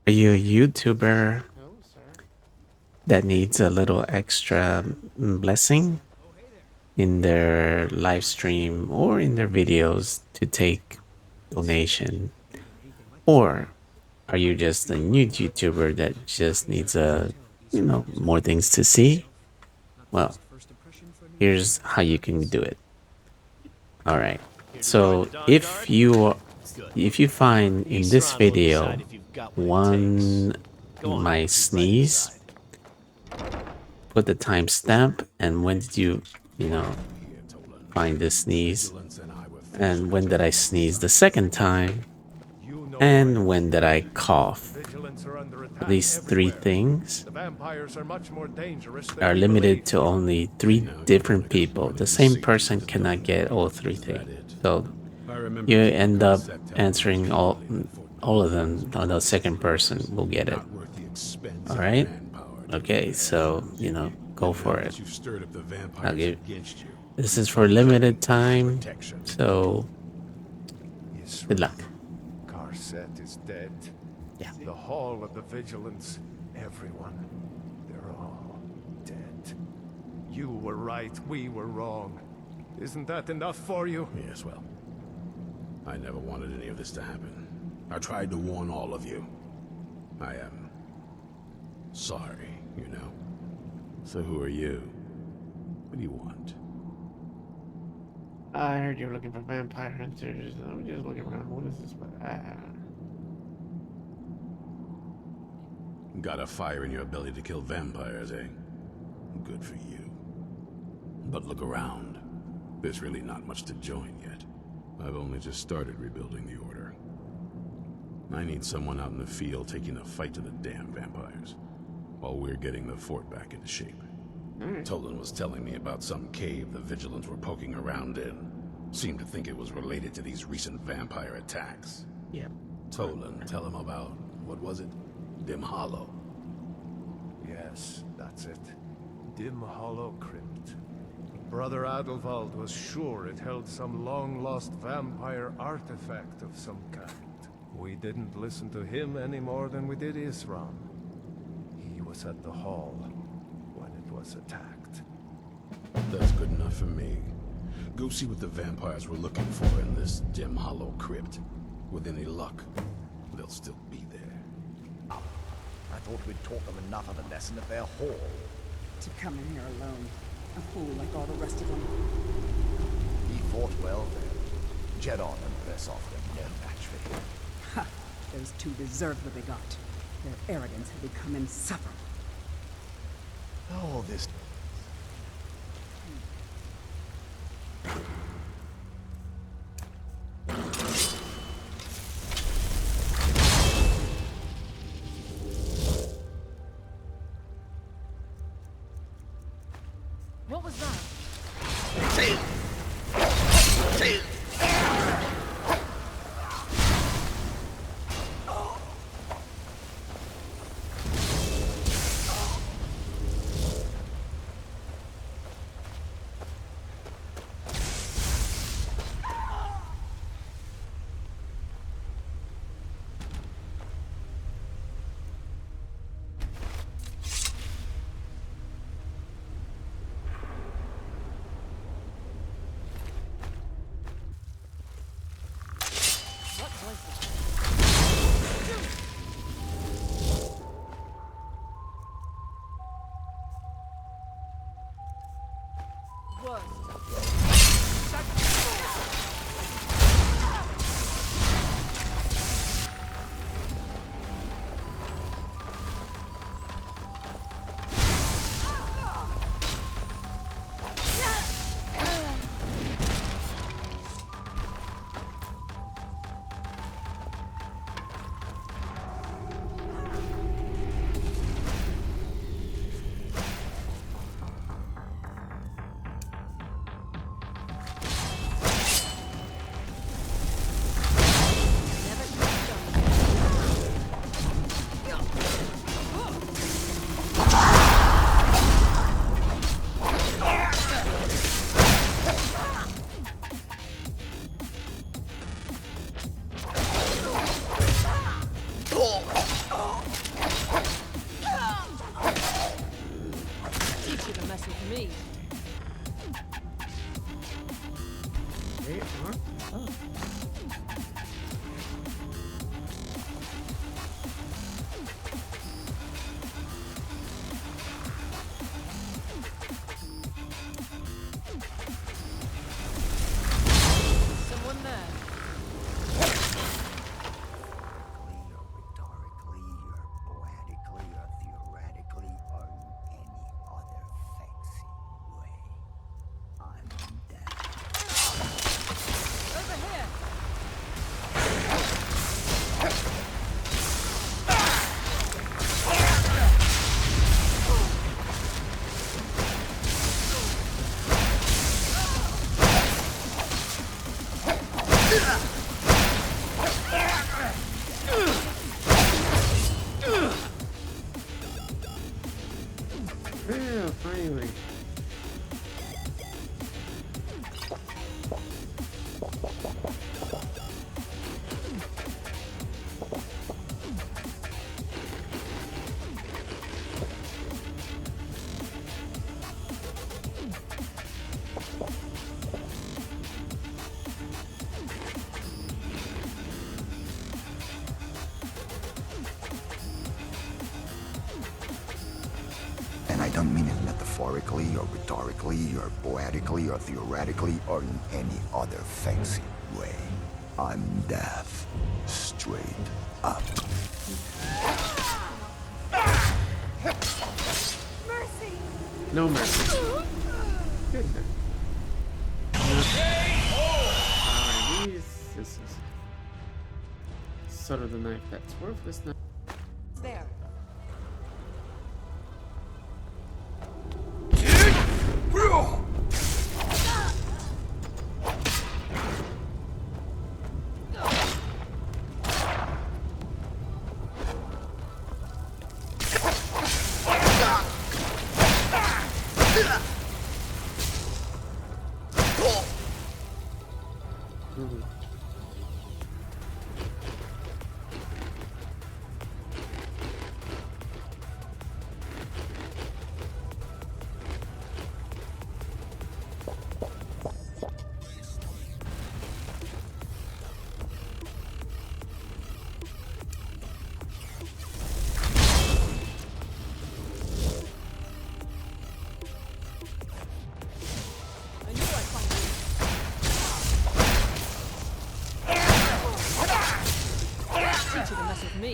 Are you a YouTuber that needs a little extra blessing in their live stream or in their videos to take donation? Or are you just a new YouTuber that just needs more things to see? Well, here's how you can do it. All right. So if you find in this video one my sneeze, put the timestamp and when did you find the sneeze, and when did I sneeze the second time, and when did I cough. These three things are limited to only three different people. The same person cannot get all three things. So you end up answering all of them. The second person will get it. All right. Okay. So go for it. I'll give. This is for limited time. So good luck. Carset is dead. Yeah. The Hall of the Vigilance, everyone, they're all dead. You were right, we were wrong. Isn't that enough for you? Yes, well, I never wanted any of this to happen. I tried to warn all of you. I am sorry, you know. So who are you? What do you want? I heard you were looking for vampire hunters. I'm just looking around. What is this? Got a fire in your belly to kill vampires, eh? Good for you. But look around. There's really not much to join yet. I've only just started rebuilding the Order. I need someone out in the field taking the fight to the damn vampires, while we're getting the fort back into shape. Tolan was telling me about some cave the Vigilants were poking around in. Seemed to think it was related to these recent vampire attacks. Yep. Tolan, tell him about, what was it? Dim Hollow. Yes, that's it. Dim Hollow Crypt. Brother Adelwald was sure it held some long-lost vampire artifact of some kind. We didn't listen to him any more than we did Isram. He was at the hall when it was attacked. That's good enough for me. Go see what the vampires were looking for in this Dim Hollow Crypt. With any luck, they'll still be there. I thought we'd taught them enough of a lesson at their hall. To come in here alone. A fool like all the rest of them. He fought well then. Jedon and Versov were no match for him. Ha! Those two deserved what they got. Their arrogance had become insufferable. Oh, this... What was that? What was that? Worst. me. They are up. Someone there. Or rhetorically, or poetically, or theoretically, or in any other fancy way. I'm dead. Over here. Yeah, finally. And I don't mean it metaphorically, or rhetorically, or poetically, or theoretically, or in any other fancy way. I'm death. Straight up. Mercy. No mercy. Goodness. Alright, this is sort of the knife that's worthless now. There. Mhm. I knew I'd find you. Teach you to mess with me.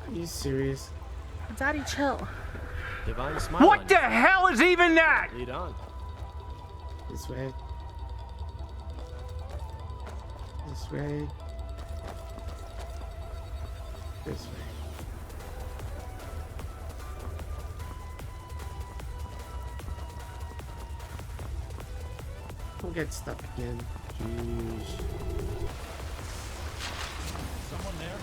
Are you serious? Daddy, chill. Divine smile. What the hell is even that? Lead on. This way. This way. This way. Don't get stuck again. Jeez. Someone there?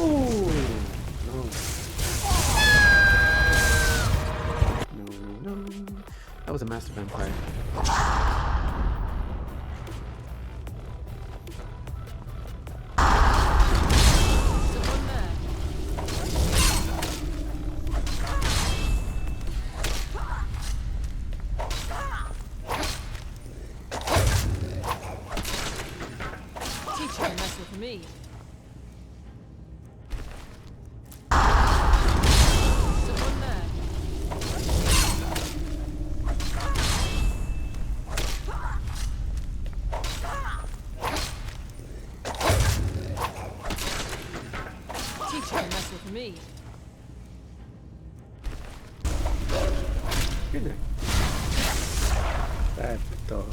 Oh no. No. That was a master vampire. Someone there. Teach you to mess with me. Someone there. Teach you to mess with me. Good night. Perfecto.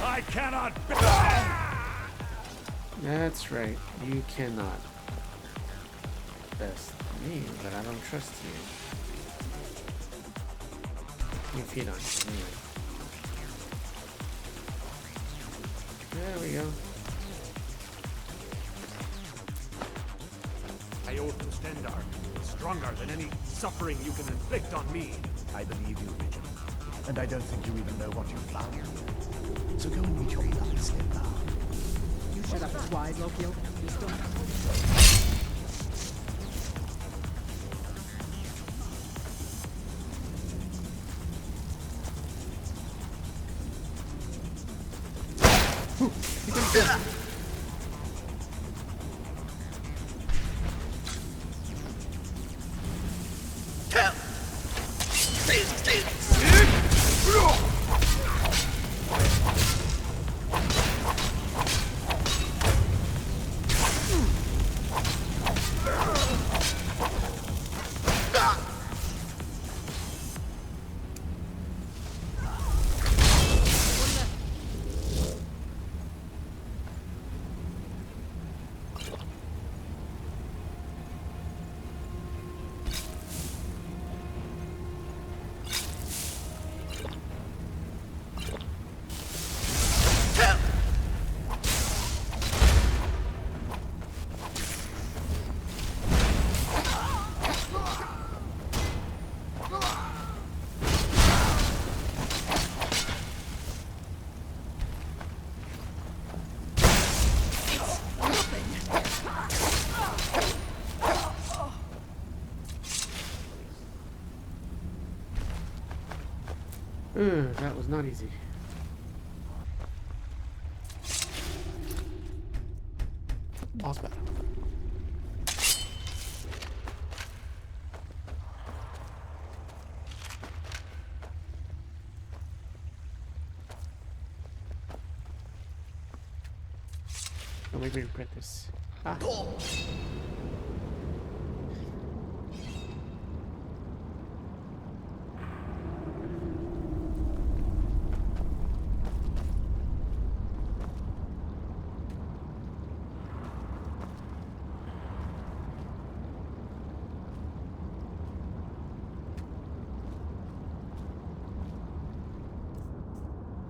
I cannot. That's right. You cannot best me, but I don't trust you. If you don't, anyway. There we go. I owe to Stendar. Stronger than any suffering you can inflict on me. I believe you, Richard. And I don't think you even know what you've found. So go and meet your beloved Stendar. You shut up twice, Lokio. You still That was not easy. Boss battle. Oh, maybe we print this. Ah.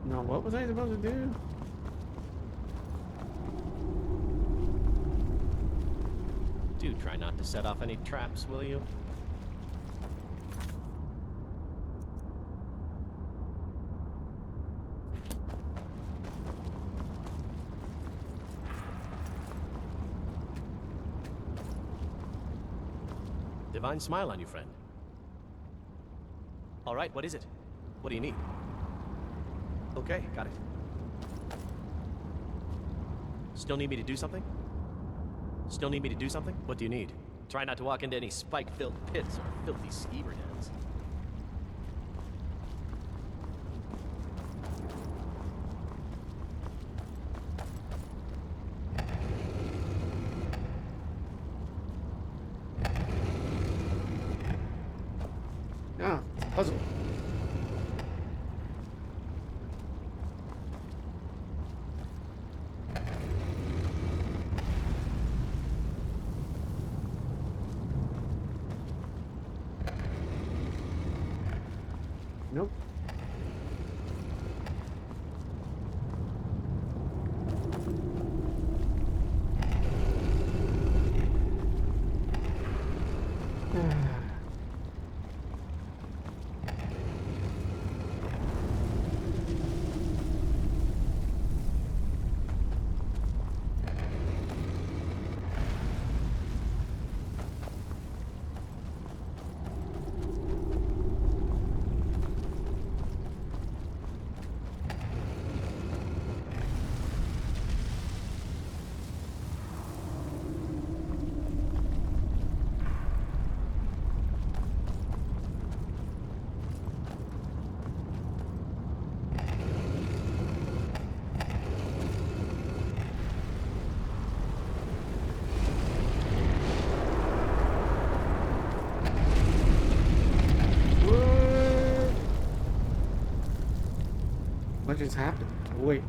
No, what was I supposed to do? Do try not to set off any traps, will you? Divine smile on you, friend. All right, what is it? What do you need? Okay, got it. Still need me to do something? Still need me to do something? What do you need? Try not to walk into any spike-filled pits or filthy skeever dens. Ah, it's a puzzle. Nope. What just happened? Wait.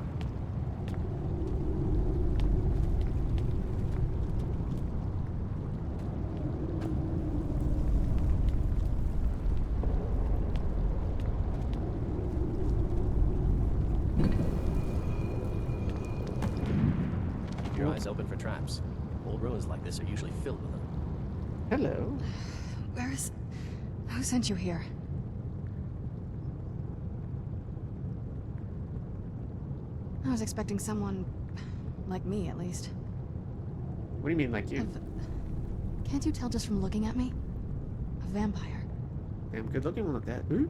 Keep your eyes open for traps. Old ruins like this are usually filled with them. Hello. Where is... Who sent you here? I was expecting someone... like me, at least. What do you mean, like you? Can't you tell just from looking at me? A vampire. Damn good looking one like that. Hmm?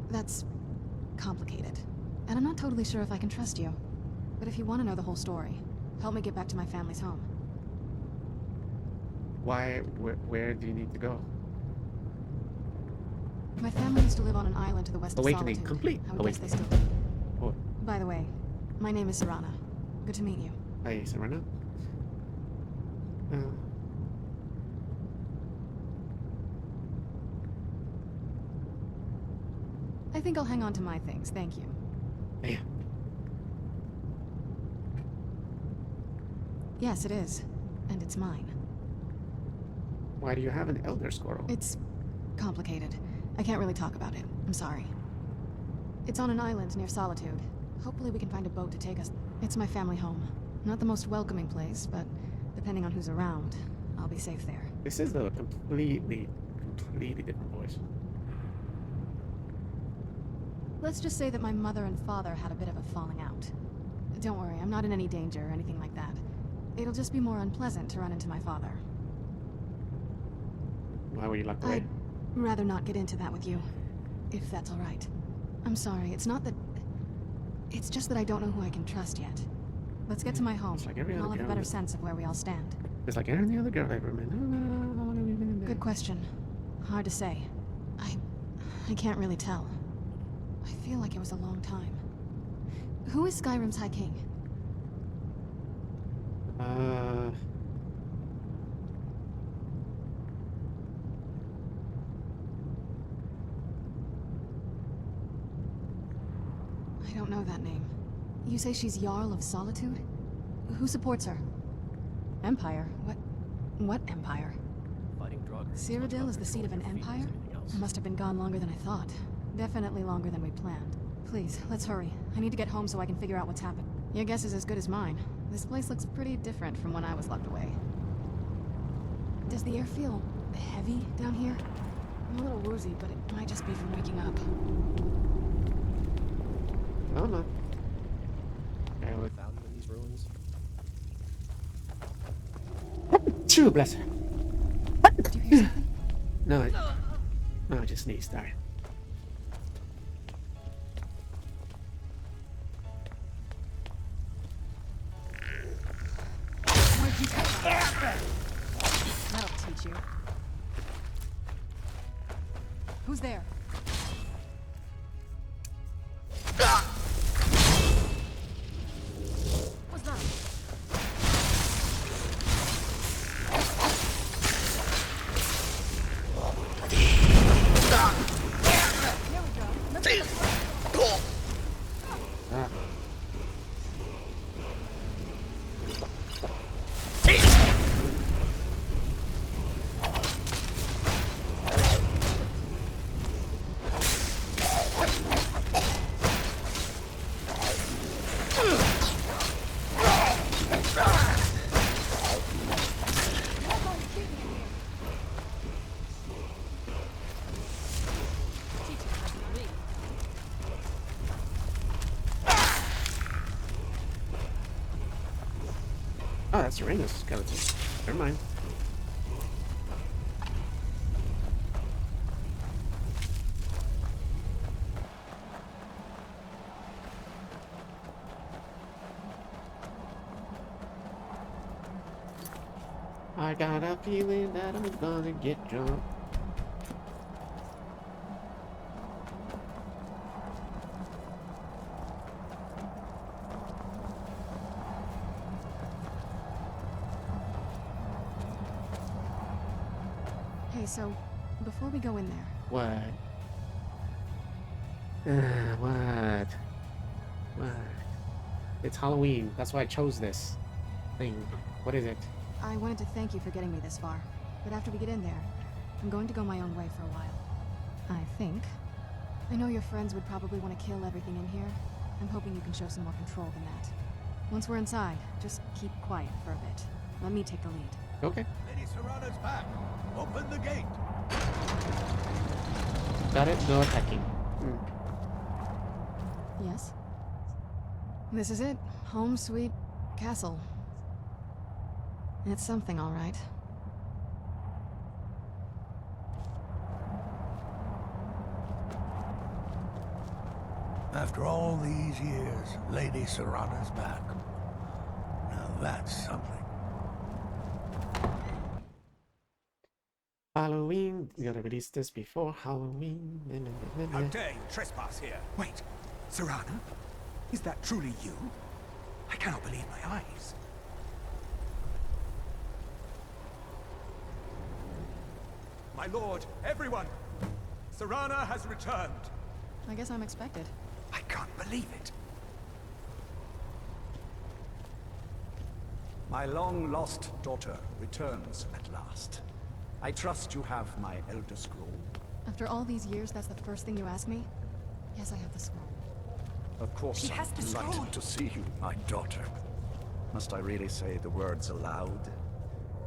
That's... complicated. And I'm not totally sure if I can trust you. But if you want to know the whole story, help me get back to my family's home. Why? Where do you need to go? My family used to live on an island to the west Awakening of Solitude. complete. I would guess they Awakening. still do. Oh, By the way, my name is Serana. Good to meet you. hi, Serena. Uh, I think I'll hang on to my things, thank you. yeah. Yes, it is. And it's mine. Why do you have an elder squirrel? It's complicated. I can't really talk about it. I'm sorry. It's on an island near Solitude. Hopefully we can find a boat to take us. It's my family home. Not the most welcoming place, but depending on who's around, I'll be safe there. This is a completely different voice. Let's just say that my mother and father had a bit of a falling out. Don't worry, I'm not in any danger or anything like that. It'll just be more unpleasant to run into my father. Why were you locked away? I'd rather not get into that with you, if that's all right. I'm sorry, it's not that... It's just that I don't know who I can trust yet. Let's get to my home, It's like every and I'll other have a girl. better sense of where we all stand. It's like any other girl I've ever met. How long have you been in there? Good question. Hard to say. I can't really tell. I feel like it was a long time. Who is Skyrim's High King? I don't know that name. You say she's Jarl of Solitude? Who supports her? Empire? What empire? Fighting Draugr. Cyrodiil is the seat of an empire? I must have been gone longer than I thought. Definitely longer than we planned. Please, let's hurry. I need to get home so I can figure out what's happened. Your guess is as good as mine. This place looks pretty different from when I was locked away. Does the air feel heavy down here? I'm a little woozy, but it might just be from waking up. Oh no. Okay, well, Value in these ruins. true, bless her. Did you hear something? No, I just sneezed. Sorry. Where'd you come from? That'll teach you. Who's there? What's that? There we go. Let's get the... Ah. Teach him lesson for me. Oh, that's Serena's skeleton. Never mind. I got a feeling that I'm gonna get drunk. Hey, Hey, so, before we go in there, What? What? What? It's Halloween. That's why I chose this thing. What is it? I wanted to thank you for getting me this far. But after we get in there, I'm going to go my own way for a while. I think. I know your friends would probably want to kill everything in here. I'm hoping you can show some more control than that. Once we're inside, just keep quiet for a bit. Let me take the lead. Okay. Lady Serrana's back. Open the gate. Got it. No attacking. Yes? This is it. Home sweet castle. It's something, all right. After all these years, Lady Serrana's back. Now that's something. Halloween. We gotta release this before Halloween. How dare you trespass here? Wait, Serrana? Is that truly you? I cannot believe my eyes. My lord, everyone! Serrana has returned! I guess I'm expected. I can't believe it. My long-lost daughter returns at last. I trust you have my Elder Scroll. After all these years, that's the first thing you ask me? Yes, I have the scroll. Of course She has the scroll. delighted to see you, my daughter. Must I really say the words aloud?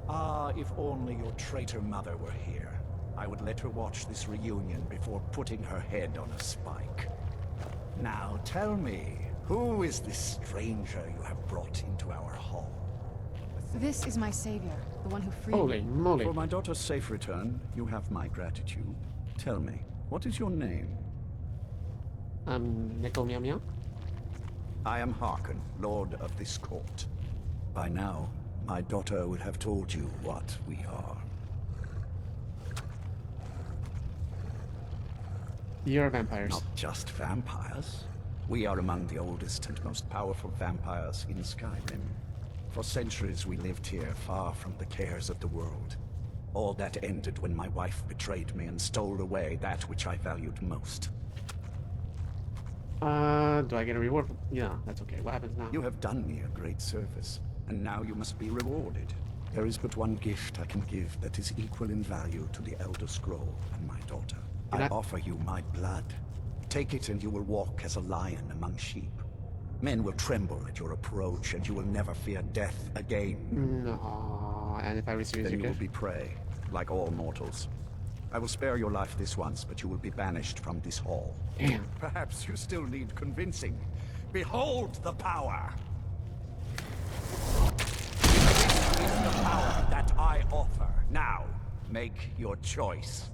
Ah, if only your traitor mother were here. I would let her watch this reunion before putting her head on a spike. Now tell me, who is this stranger you have brought into our hall? This is my savior, the one who freed Holy me. moly. For my daughter's safe return, you have my gratitude. Tell me, what is your name? Nickel Meow Meow. I am Harkon, Lord of this court. By now, my daughter would have told you what we are. You're vampires. Not just vampires. We are among the oldest and most powerful vampires in Skyrim. For centuries we lived here, far from the cares of the world. All that ended when my wife betrayed me and stole away that which I valued most. Do I get a reward? Yeah, that's okay. What happens now? You have done me a great service, and now you must be rewarded. There is but one gift I can give that is equal in value to the Elder Scroll and my daughter. I offer you my blood. Take it and you will walk as a lion among sheep. Men will tremble at your approach, and you will never fear death again. No. And if I receive Then your you will gift? be prey, like all mortals. I will spare your life this once, but you will be banished from this hall. Damn. Perhaps you still need convincing. Behold the power! This is the power that I offer. Now, make your choice.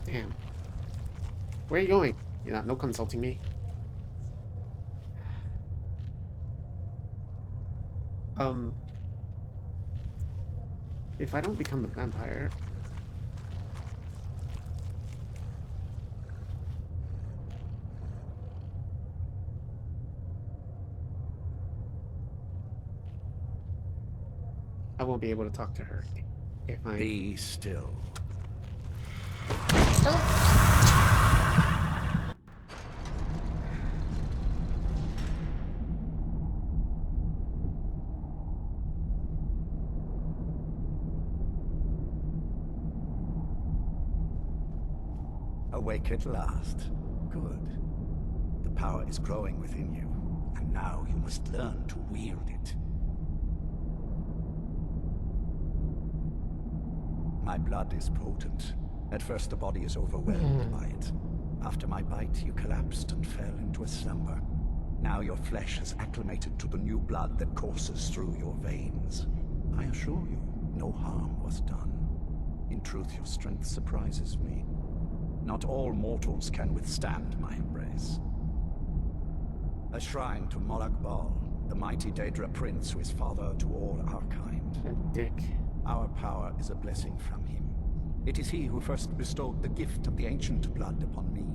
Damn. Where are you going? You're not no consulting me. If I don't become a vampire, I won't be able to talk to her if I... Be still. Awake at last. Good. The power is growing within you, and now you must learn to wield it. My blood is potent. At first the body is overwhelmed by it. After my bite, you collapsed and fell into a slumber. Now your flesh has acclimated to the new blood that courses through your veins. I assure you, no harm was done. In truth, your strength surprises me. Not all mortals can withstand my embrace. A shrine to Molag Bal, the mighty Daedra prince who is father to all our kind. A dick. Our power is a blessing from him. It is he who first bestowed the gift of the ancient blood upon me.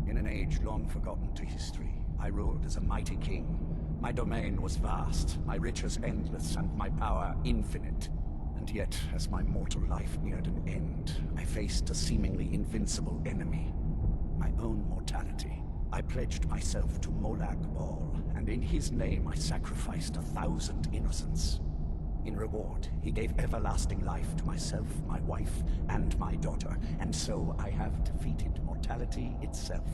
In an age long forgotten to history, I ruled as a mighty king, My domain was vast, my riches endless, and my power infinite. And yet, as my mortal life neared an end, I faced a seemingly invincible enemy. My own mortality. I pledged myself to Molag Bal, and in his name I sacrificed 1,000 innocents. In reward, he gave everlasting life to myself, my wife, and my daughter, and so I have defeated mortality itself.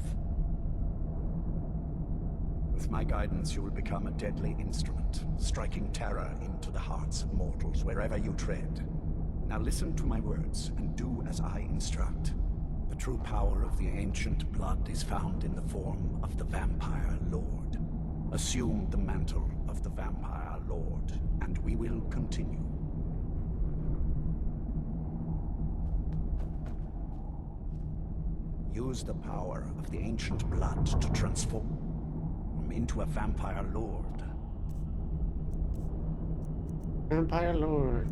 With my guidance, you will become a deadly instrument, striking terror into the hearts of mortals wherever you tread. Now listen to my words, and do as I instruct. The true power of the ancient blood is found in the form of the Vampire Lord. Assume the mantle of the Vampire Lord, and we will continue. Use the power of the ancient blood to transform into a Vampire Lord. Vampire Lord.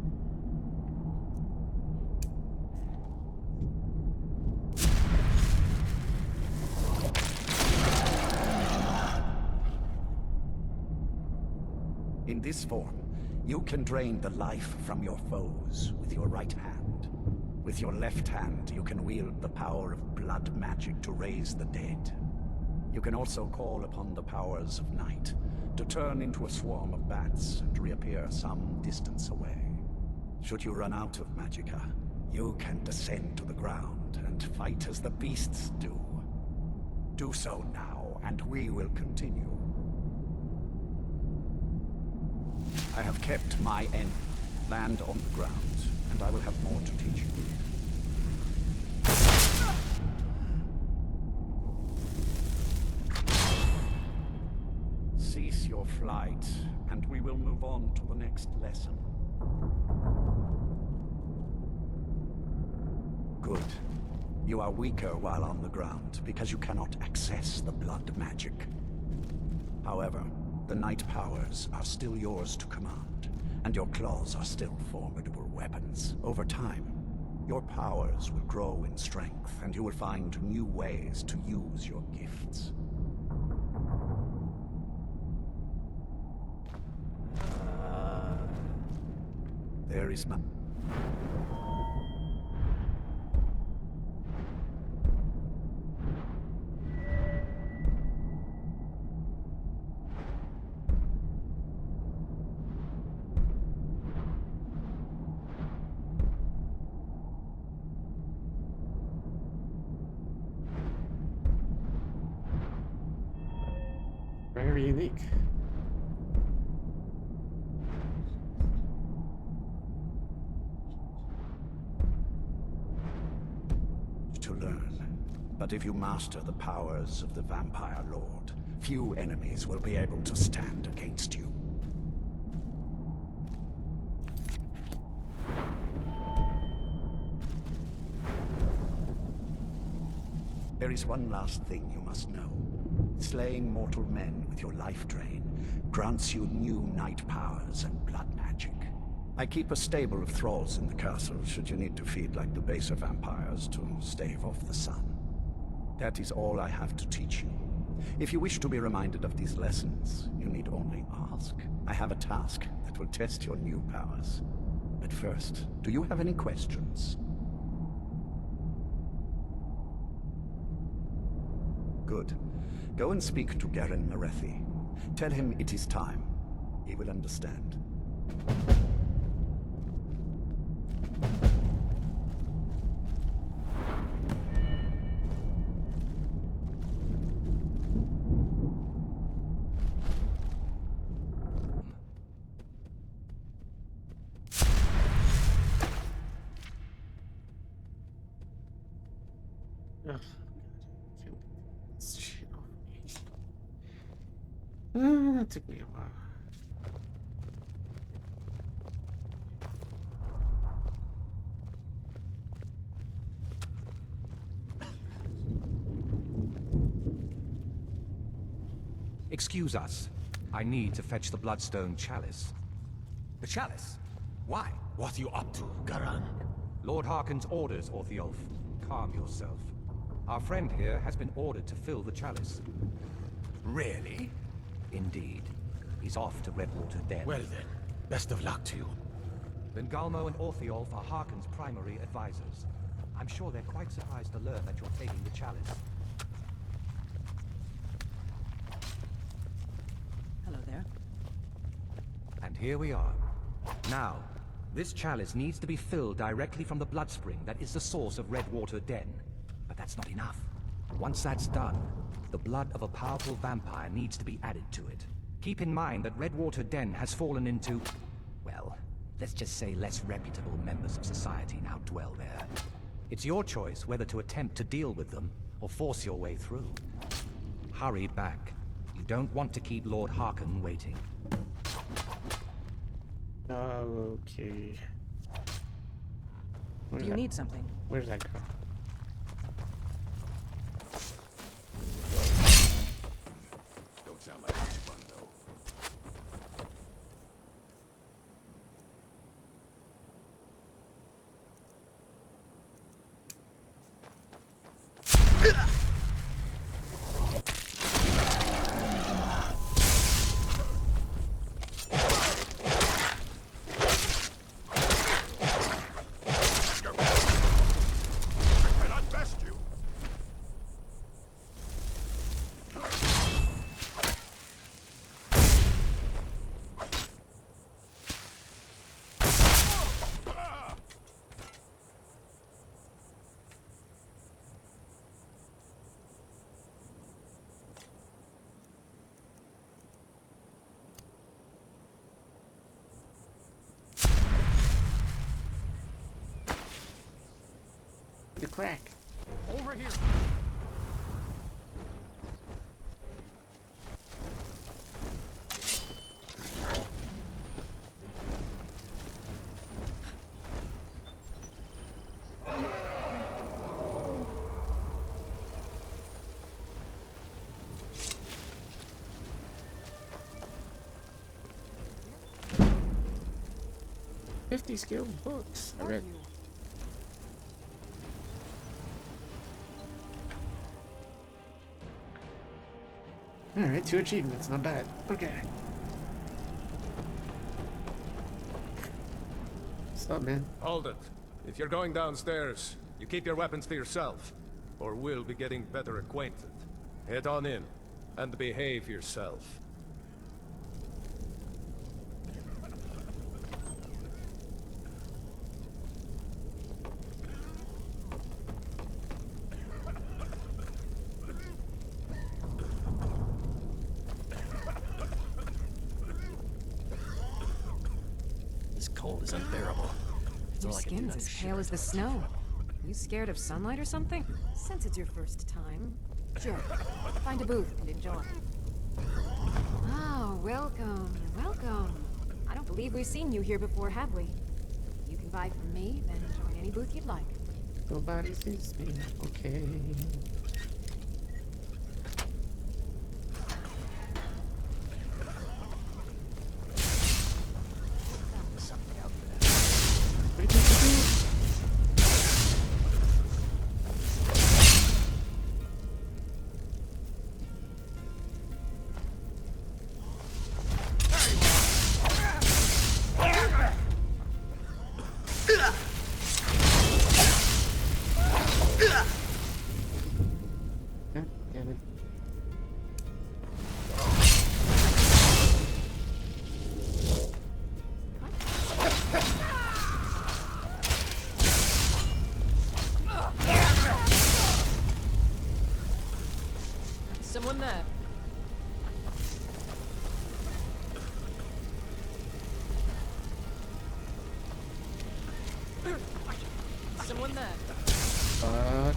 In this form, you can drain the life from your foes with your right hand. With your left hand, you can wield the power of blood magic to raise the dead. You can also call upon the powers of night to turn into a swarm of bats and reappear some distance away. Should you run out of magicka, you can descend to the ground and fight as the beasts do. Do so now, and we will continue. I have kept my end. Land on the ground, and I will have more to teach you. Cease your flight, and we will move on to the next lesson. Good. You are weaker while on the ground, because you cannot access the blood magic. However, the night powers are still yours to command, and your claws are still formidable weapons. Over time, your powers will grow in strength, and you will find new ways to use your gifts. There is my... Very unique. to learn. But if you master the powers of the Vampire Lord, few enemies will be able to stand against you. There is one last thing you must know. Slaying mortal men with your life drain grants you new night powers and blood magic. I keep a stable of thralls in the castle should you need to feed like the baser vampires to stave off the sun. That is all I have to teach you. If you wish to be reminded of these lessons, you need only ask. I have a task that will test your new powers. But first, do you have any questions? Good. Go and speak to Cairn Marethi. Tell him it is time. He will understand. Ugh. This shit off me. That took me a while. Excuse us. I need to fetch the Bloodstone Chalice. The Chalice? Why? What are you up to, Garan? Lord Harkon's orders, Orthiolf. Calm yourself. Our friend here has been ordered to fill the chalice. Really? Indeed. He's off to Redwater Den. Well then, best of luck to you. Vengalmo and Orthiolf are Harkon's primary advisors. I'm sure they're quite surprised to learn that you're taking the chalice. Hello there. And here we are. Now, this chalice needs to be filled directly from the blood spring that is the source of Redwater Den. But that's not enough. Once that's done, the blood of a powerful vampire needs to be added to it. Keep in mind that Redwater Den has fallen into, well, let's just say less reputable members of society now dwell there. It's your choice whether to attempt to deal with them or force your way through. Hurry back. You don't want to keep Lord Harkon waiting. Okay. Do you need something? Where's that girl? Don't sound like much fun, though. I cannot best you. The crack. Over here. $50 skill books. I read. Alright, 2 achievements, not bad. Okay. What's up, man? Hold it. If you're going downstairs, you keep your weapons to yourself, or we'll be getting better acquainted. Head on in, and behave yourself. This cold is unbearable. That's Your all I can do skin's not as to pale shiver. as the snow. You scared of sunlight or something? Since it's your first time, sure. Find a booth and enjoy. Oh, welcome, welcome. I don't believe we've seen you here before, have we? You can buy from me, then join any booth you'd like. Nobody sees me. Okay. What did you do? God damn it. Someone there. Someone there. Fuck.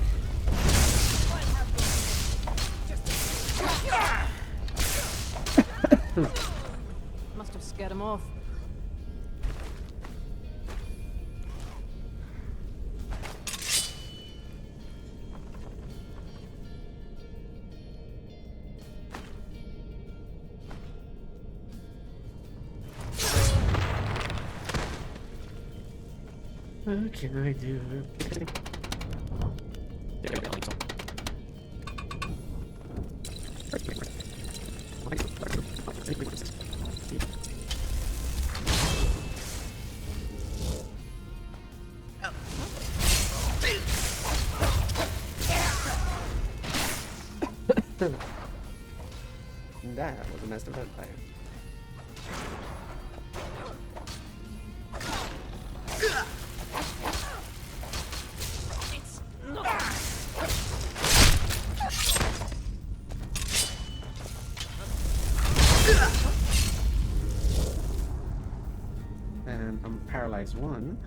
Must have scared him off. What can I do? There we go. That was a master vampire. And I'm paralyzed one.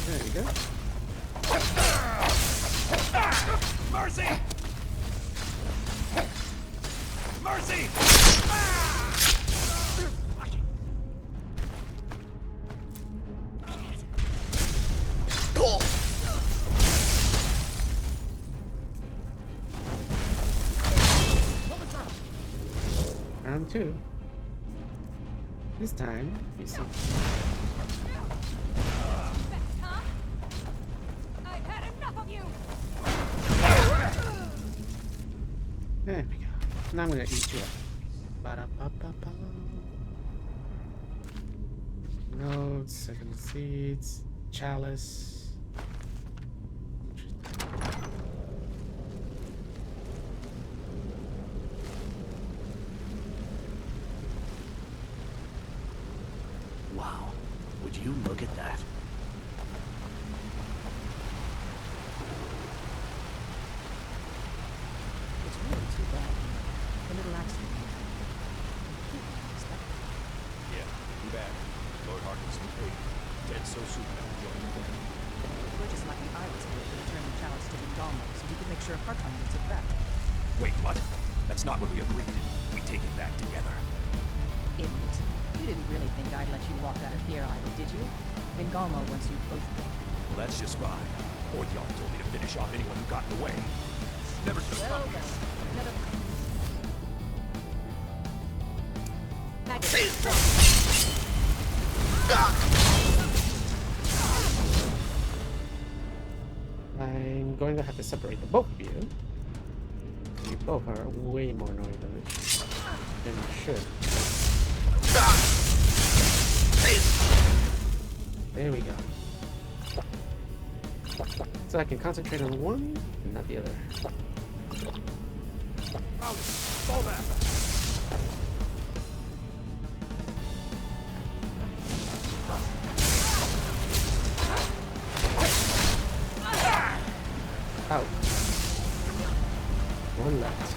There you go. Mercy! Mercy! Round two. This time, you see. Huh? I've had enough of you. There we go. Now I'm gonna eat you up. Ba-da-ba-ba-ba. Notes, 7 seeds, chalice. Wow. Would you look at that? It's really too bad. The little accident. Yeah, too bad. Lord Harkin's complete. Dead so soon after joining the band. We're just lucky I was able to return the chalice to Vindalmo so we could make sure Harkon gets it back. Wait, what? That's not what we agreed. We take it back together. Idiot. You didn't really think I'd let you walk out of here either, did you? Vindalmo wants you both dead. Well, that's just fine. Orthion told me to finish off anyone who got in the way. Never should have Well, come. well. Never I'm going to have to separate the both of you. You both are way more annoying than you should. There we go. So I can concentrate on one and not the other. Fall back. Out. One left.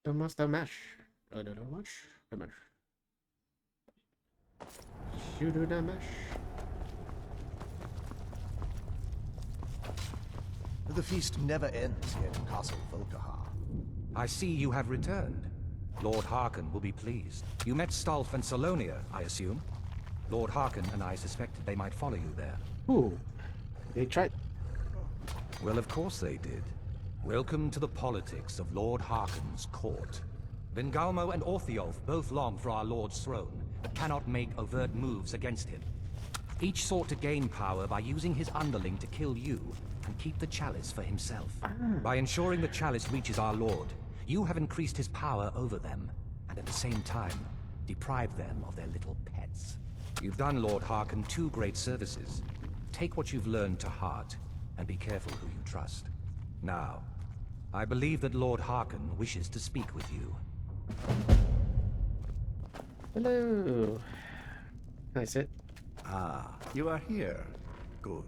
The mash. The mash. The mash. You do the mash. The feast never ends here in Castle Volkahar. I see you have returned. Lord Harkon will be pleased. You met Stolf and Salonia, I assume? Lord Harkon and I suspected they might follow you there. Ooh. They tried. Well, of course they did. Welcome to the politics of Lord Harkon's court. Vingalmo and Orthiolf both long for our Lord's throne, but cannot make overt moves against him. Each sought to gain power by using his underling to kill you and keep the chalice for himself. By ensuring the chalice reaches our Lord, you have increased his power over them, and at the same time, deprived them of their little pets. You've done Lord Harkon 2 great services. Take what you've learned to heart, and be careful who you trust. Now, I believe that Lord Harkon wishes to speak with you. Hello. Can I sit? Ah, you are here. Good.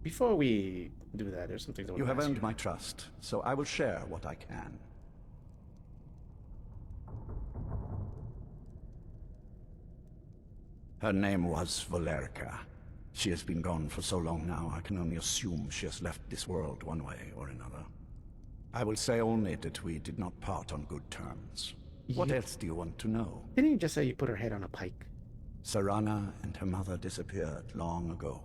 Before we do that, there's something I want You to have ask earned my trust, so I will share what I can. Her name was Valerica. She has been gone for so long now, I can only assume she has left this world one way or another. I will say only that we did not part on good terms. What else do you want to know? Didn't you just say you put her head on a pike? Sarana and her mother disappeared long ago.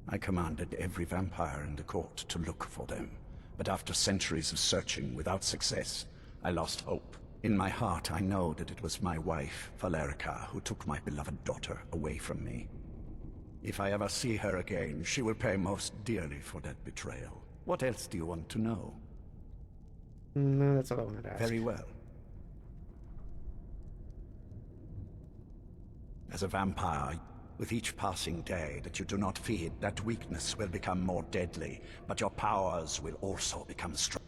I commanded every vampire in the court to look for them, but after centuries of searching without success, I lost hope In my heart, I know that it was my wife, Valerica, who took my beloved daughter away from me. If I ever see her again, she will pay most dearly for that betrayal. What else do you want to know? No, that's all I wanted to ask. Very well. As a vampire, with each passing day that you do not feed, that weakness will become more deadly, but your powers will also become strong.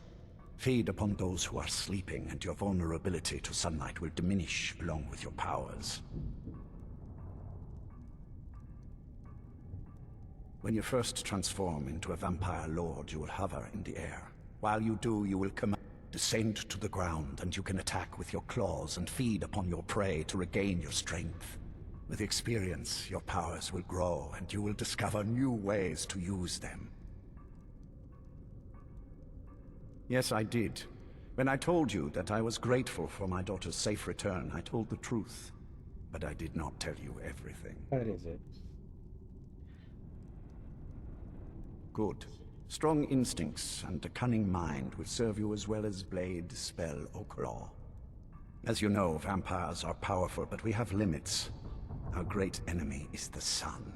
Feed upon those who are sleeping, and your vulnerability to sunlight will diminish along with your powers. When you first transform into a vampire lord, you will hover in the air. While you do, you will descend to the ground, and you can attack with your claws and feed upon your prey to regain your strength. With experience, your powers will grow, and you will discover new ways to use them. Yes, I did. When I told you that I was grateful for my daughter's safe return, I told the truth. But I did not tell you everything. What is it? Good. Strong instincts and a cunning mind will serve you as well as blade, spell, or claw. As you know, vampires are powerful, but we have limits. Our great enemy is the sun.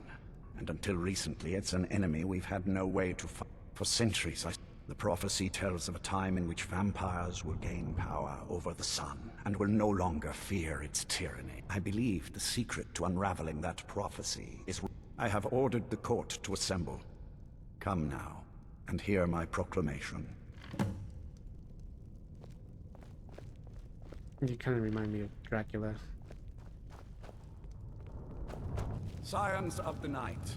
And until recently, it's an enemy we've had no way to fight. For centuries, the prophecy tells of a time in which vampires will gain power over the sun, and will no longer fear its tyranny. I believe the secret to unraveling that prophecy is... I have ordered the court to assemble. Come now, and hear my proclamation. You kind of remind me of Dracula. Scions of the night,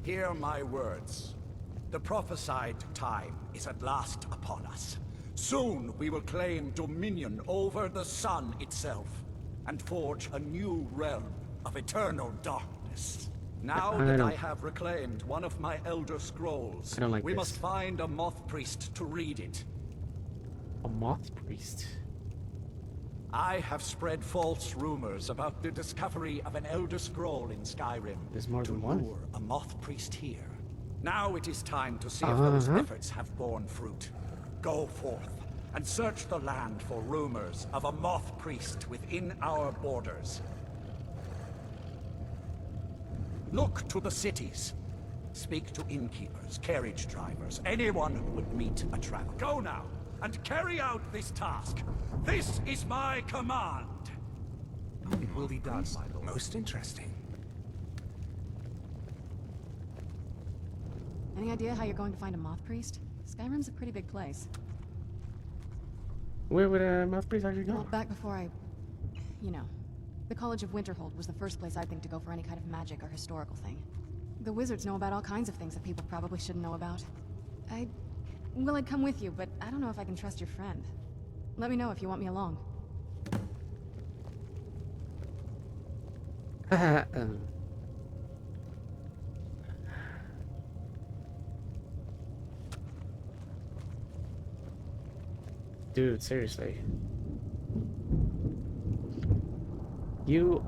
hear my words. The prophesied time is at last upon us. Soon we will claim dominion over the sun itself, and forge a new realm of eternal darkness. Now that I have reclaimed one of my Elder Scrolls, we must find a moth priest to read it. A moth priest? I have spread false rumors about the discovery of an Elder Scroll in Skyrim. There's more than one. Lure a moth priest here. Now it is time to see if those efforts have borne fruit. Go forth and search the land for rumors of a moth priest within our borders. Look to the cities. Speak to innkeepers, carriage drivers, anyone who would meet a traveler. Go now, and carry out this task. This is my command. It will be done, my lord. Most interesting. Any idea how you're going to find a moth priest? Skyrim's a pretty big place. Where would a moth priest actually go? Well, back before you know, the College of Winterhold was the first place I'd think to go for any kind of magic or historical thing. The wizards know about all kinds of things that people probably shouldn't know about. I'd come with you, but I don't know if I can trust your friend. Let me know if you want me along. Dude, seriously. You...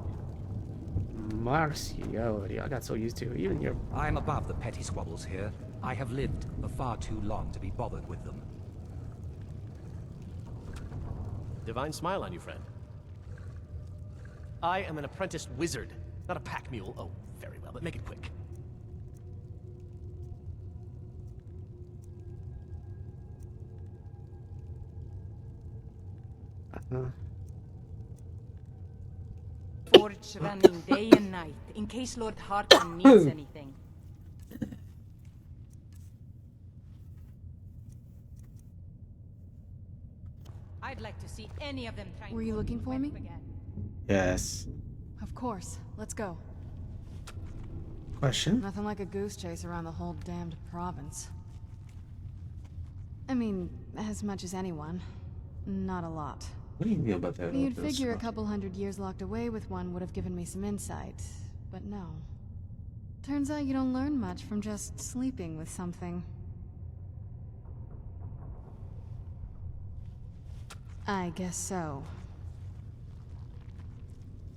Marcio, I got so used to you and your... I am above the petty squabbles here. I have lived for far too long to be bothered with them. Divine smile on you, friend. I am an apprenticed wizard, not a pack mule. Oh, very well, but make it quick. Forge running day and night, in case Lord Harkin needs anything. I'd like to see any of them trying. Were you looking for me? Yes. Of course. Let's go. Question? Nothing like a goose chase around the whole damned province. I mean, as much as anyone. Not a lot. What do you mean about that? You'd figure a couple hundred years locked away with one would have given me some insight, but no. Turns out you don't learn much from just sleeping with something. I guess so.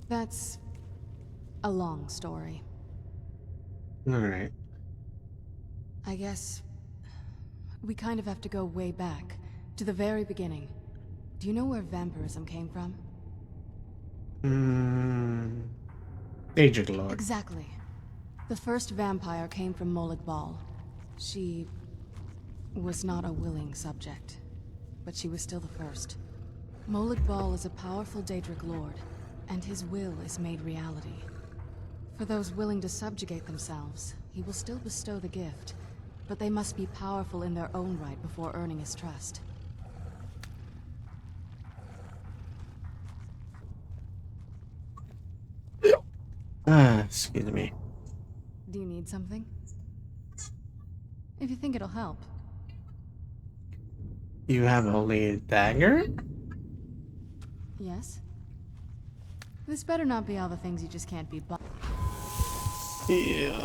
That's a long story. Alright. I guess we kind of have to go way back, to the very beginning. Do you know where vampirism came from? Aged Lord. Exactly. The first vampire came from Molag Bal. She was not a willing subject, but she was still the first. Molag Bal is a powerful Daedric lord, and his will is made reality. For those willing to subjugate themselves, he will still bestow the gift, but they must be powerful in their own right before earning his trust. Excuse me. Do you need something? If you think it'll help. You have only a dagger? Yes? This better not be all the things you just can't be bought. Yeah.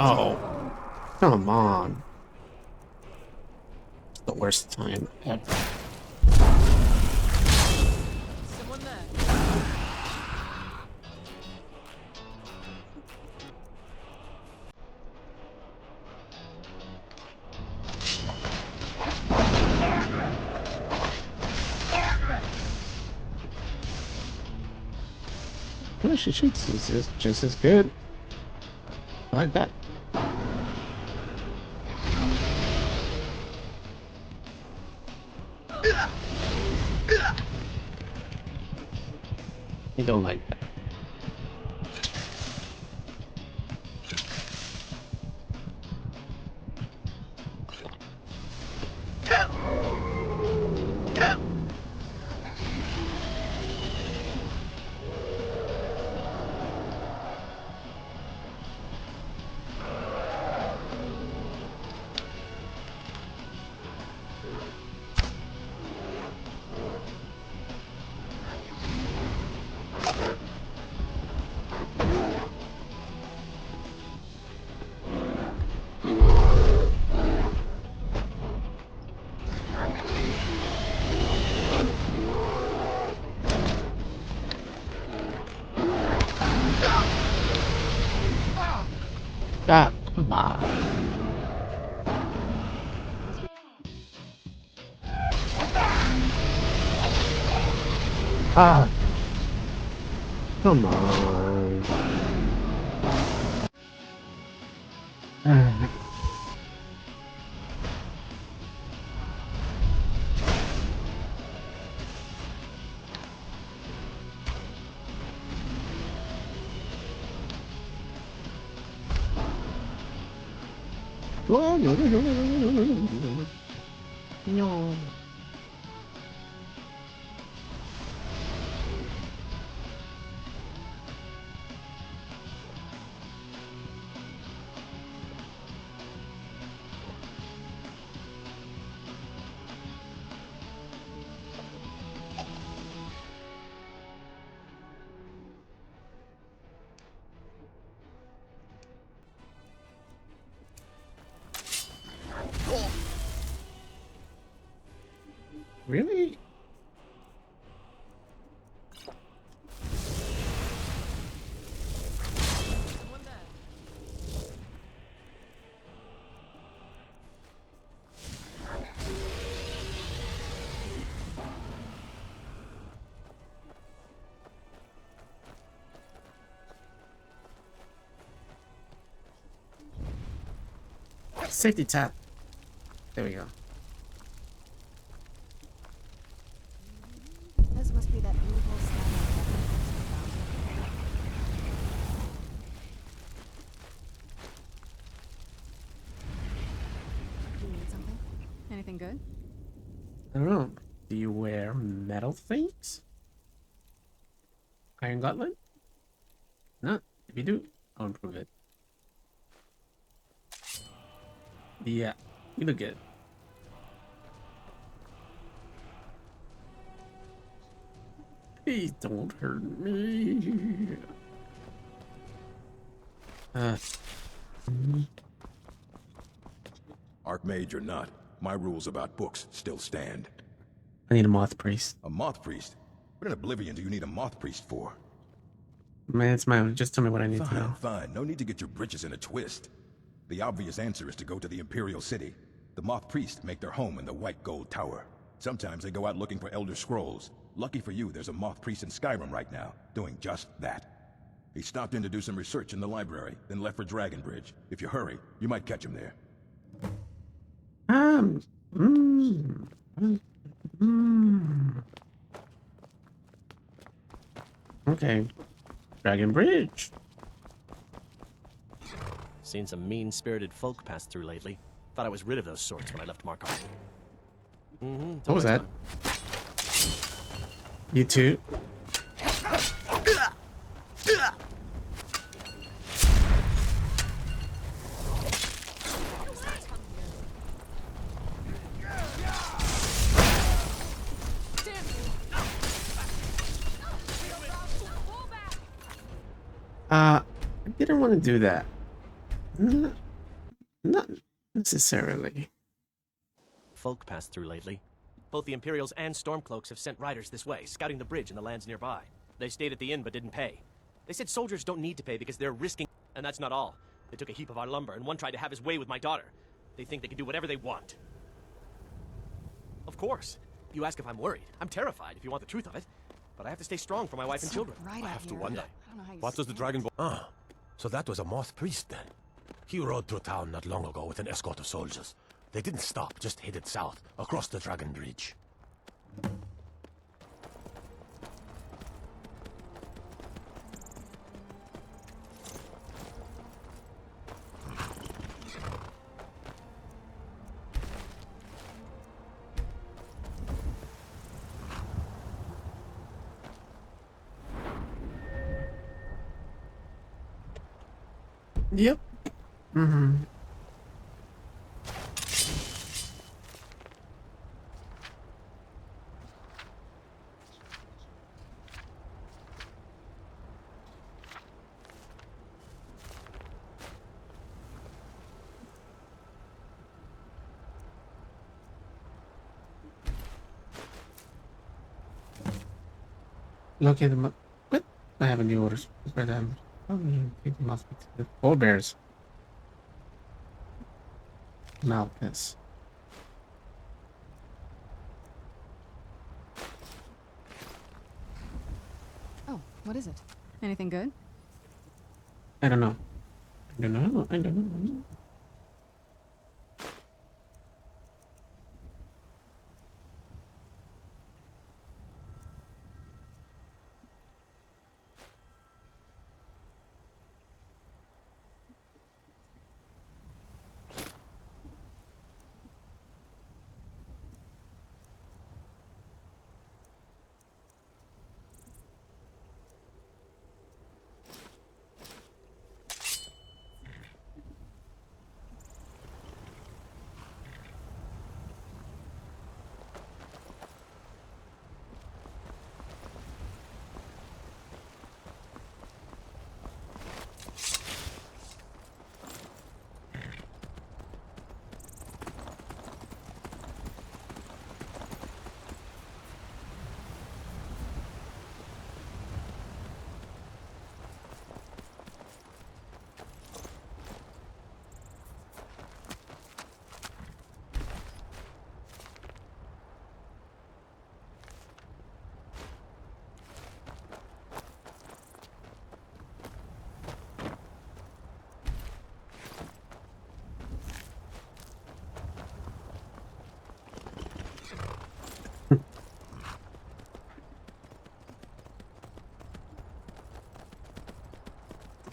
Oh, come on. It's the worst time ever. Someone there. Well, she shoots just as good. I like that. I don't like that. Ah, come on. Ah, come on. No. Really? Someone there. Safety tap. There we go. This must be that beautiful skyline. Do you need something? Anything good? I don't know. Do you wear metal things? Iron gauntlet? No. If you do, I'll improve it. Yeah, you look good. Please don't hurt me. Archmage or not, my rules about books still stand. I need a moth priest. A moth priest? What in Oblivion do you need a moth priest for? Man, it's my. Just tell me what I need to know. Fine. No need to get your britches in a twist. The obvious answer is to go to the Imperial City. The moth priests make their home in the White Gold Tower. Sometimes they go out looking for Elder Scrolls. Lucky for you, there's a Moth Priest in Skyrim right now, doing just that. He stopped in to do some research in the library, then left for Dragonbridge. If you hurry, you might catch him there. Mm, mm. Okay. Dragon Bridge. Seen some mean-spirited folk pass through lately. Thought I was rid of those sorts when I left Markarth. What was that? You too? I didn't want to do that. Not necessarily. Folk passed through lately. Both the Imperials and Stormcloaks have sent riders this way, scouting the bridge and the lands nearby. They stayed at the inn but didn't pay. They said soldiers don't need to pay because they're risking... And that's not all. They took a heap of our lumber, and one tried to have his way with my daughter. They think they can do whatever they want. Of course. You ask if I'm worried. I'm terrified, if you want the truth of it. But I have to stay strong for my wife and children. Right I have to here. wonder. I don't know how you What does the stand Dragonborn... Ah, so that was a Moth Priest then. He rode through town not long ago with an escort of soldiers. They didn't stop, just headed south, across the Dragon Bridge. Yep. Mm-hmm. Locate them. What? I have a new orders for them. People must be the polar bears. Malchus. Oh, what is it? Anything good? I don't know. I don't know. I don't know.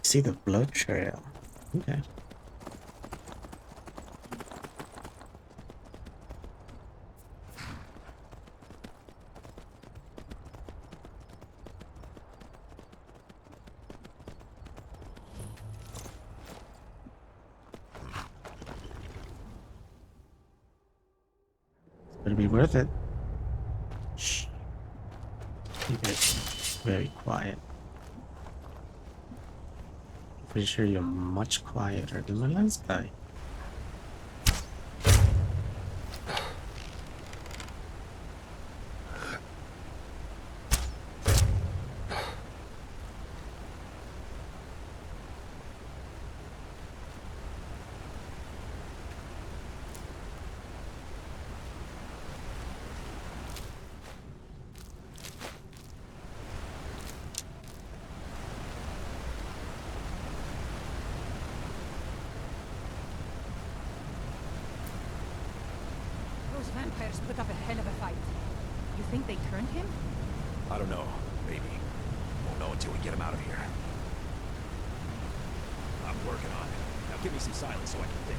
See the blood trail. Okay. It'll be worth it. Shh. Keep it very quiet. Pretty sure you're much quieter than the last guy. vampires put up a hell of a fight. You think they turned him? I don't know. Maybe. Won't know until we get him out of here. I'm working on it. Now give me some silence so I can think.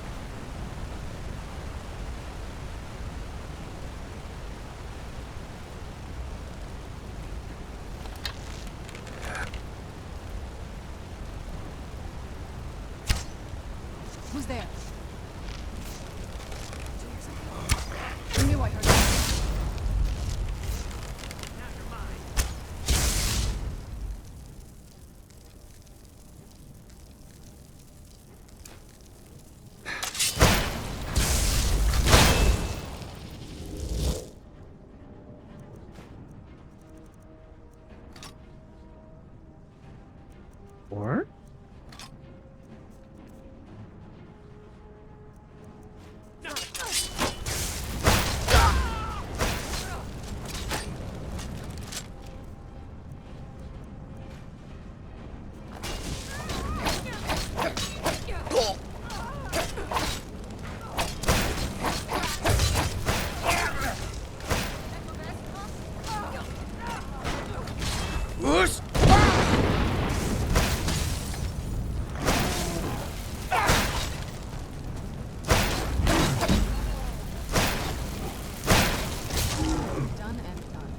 Who's there? I knew I heard something. Or? Done and done.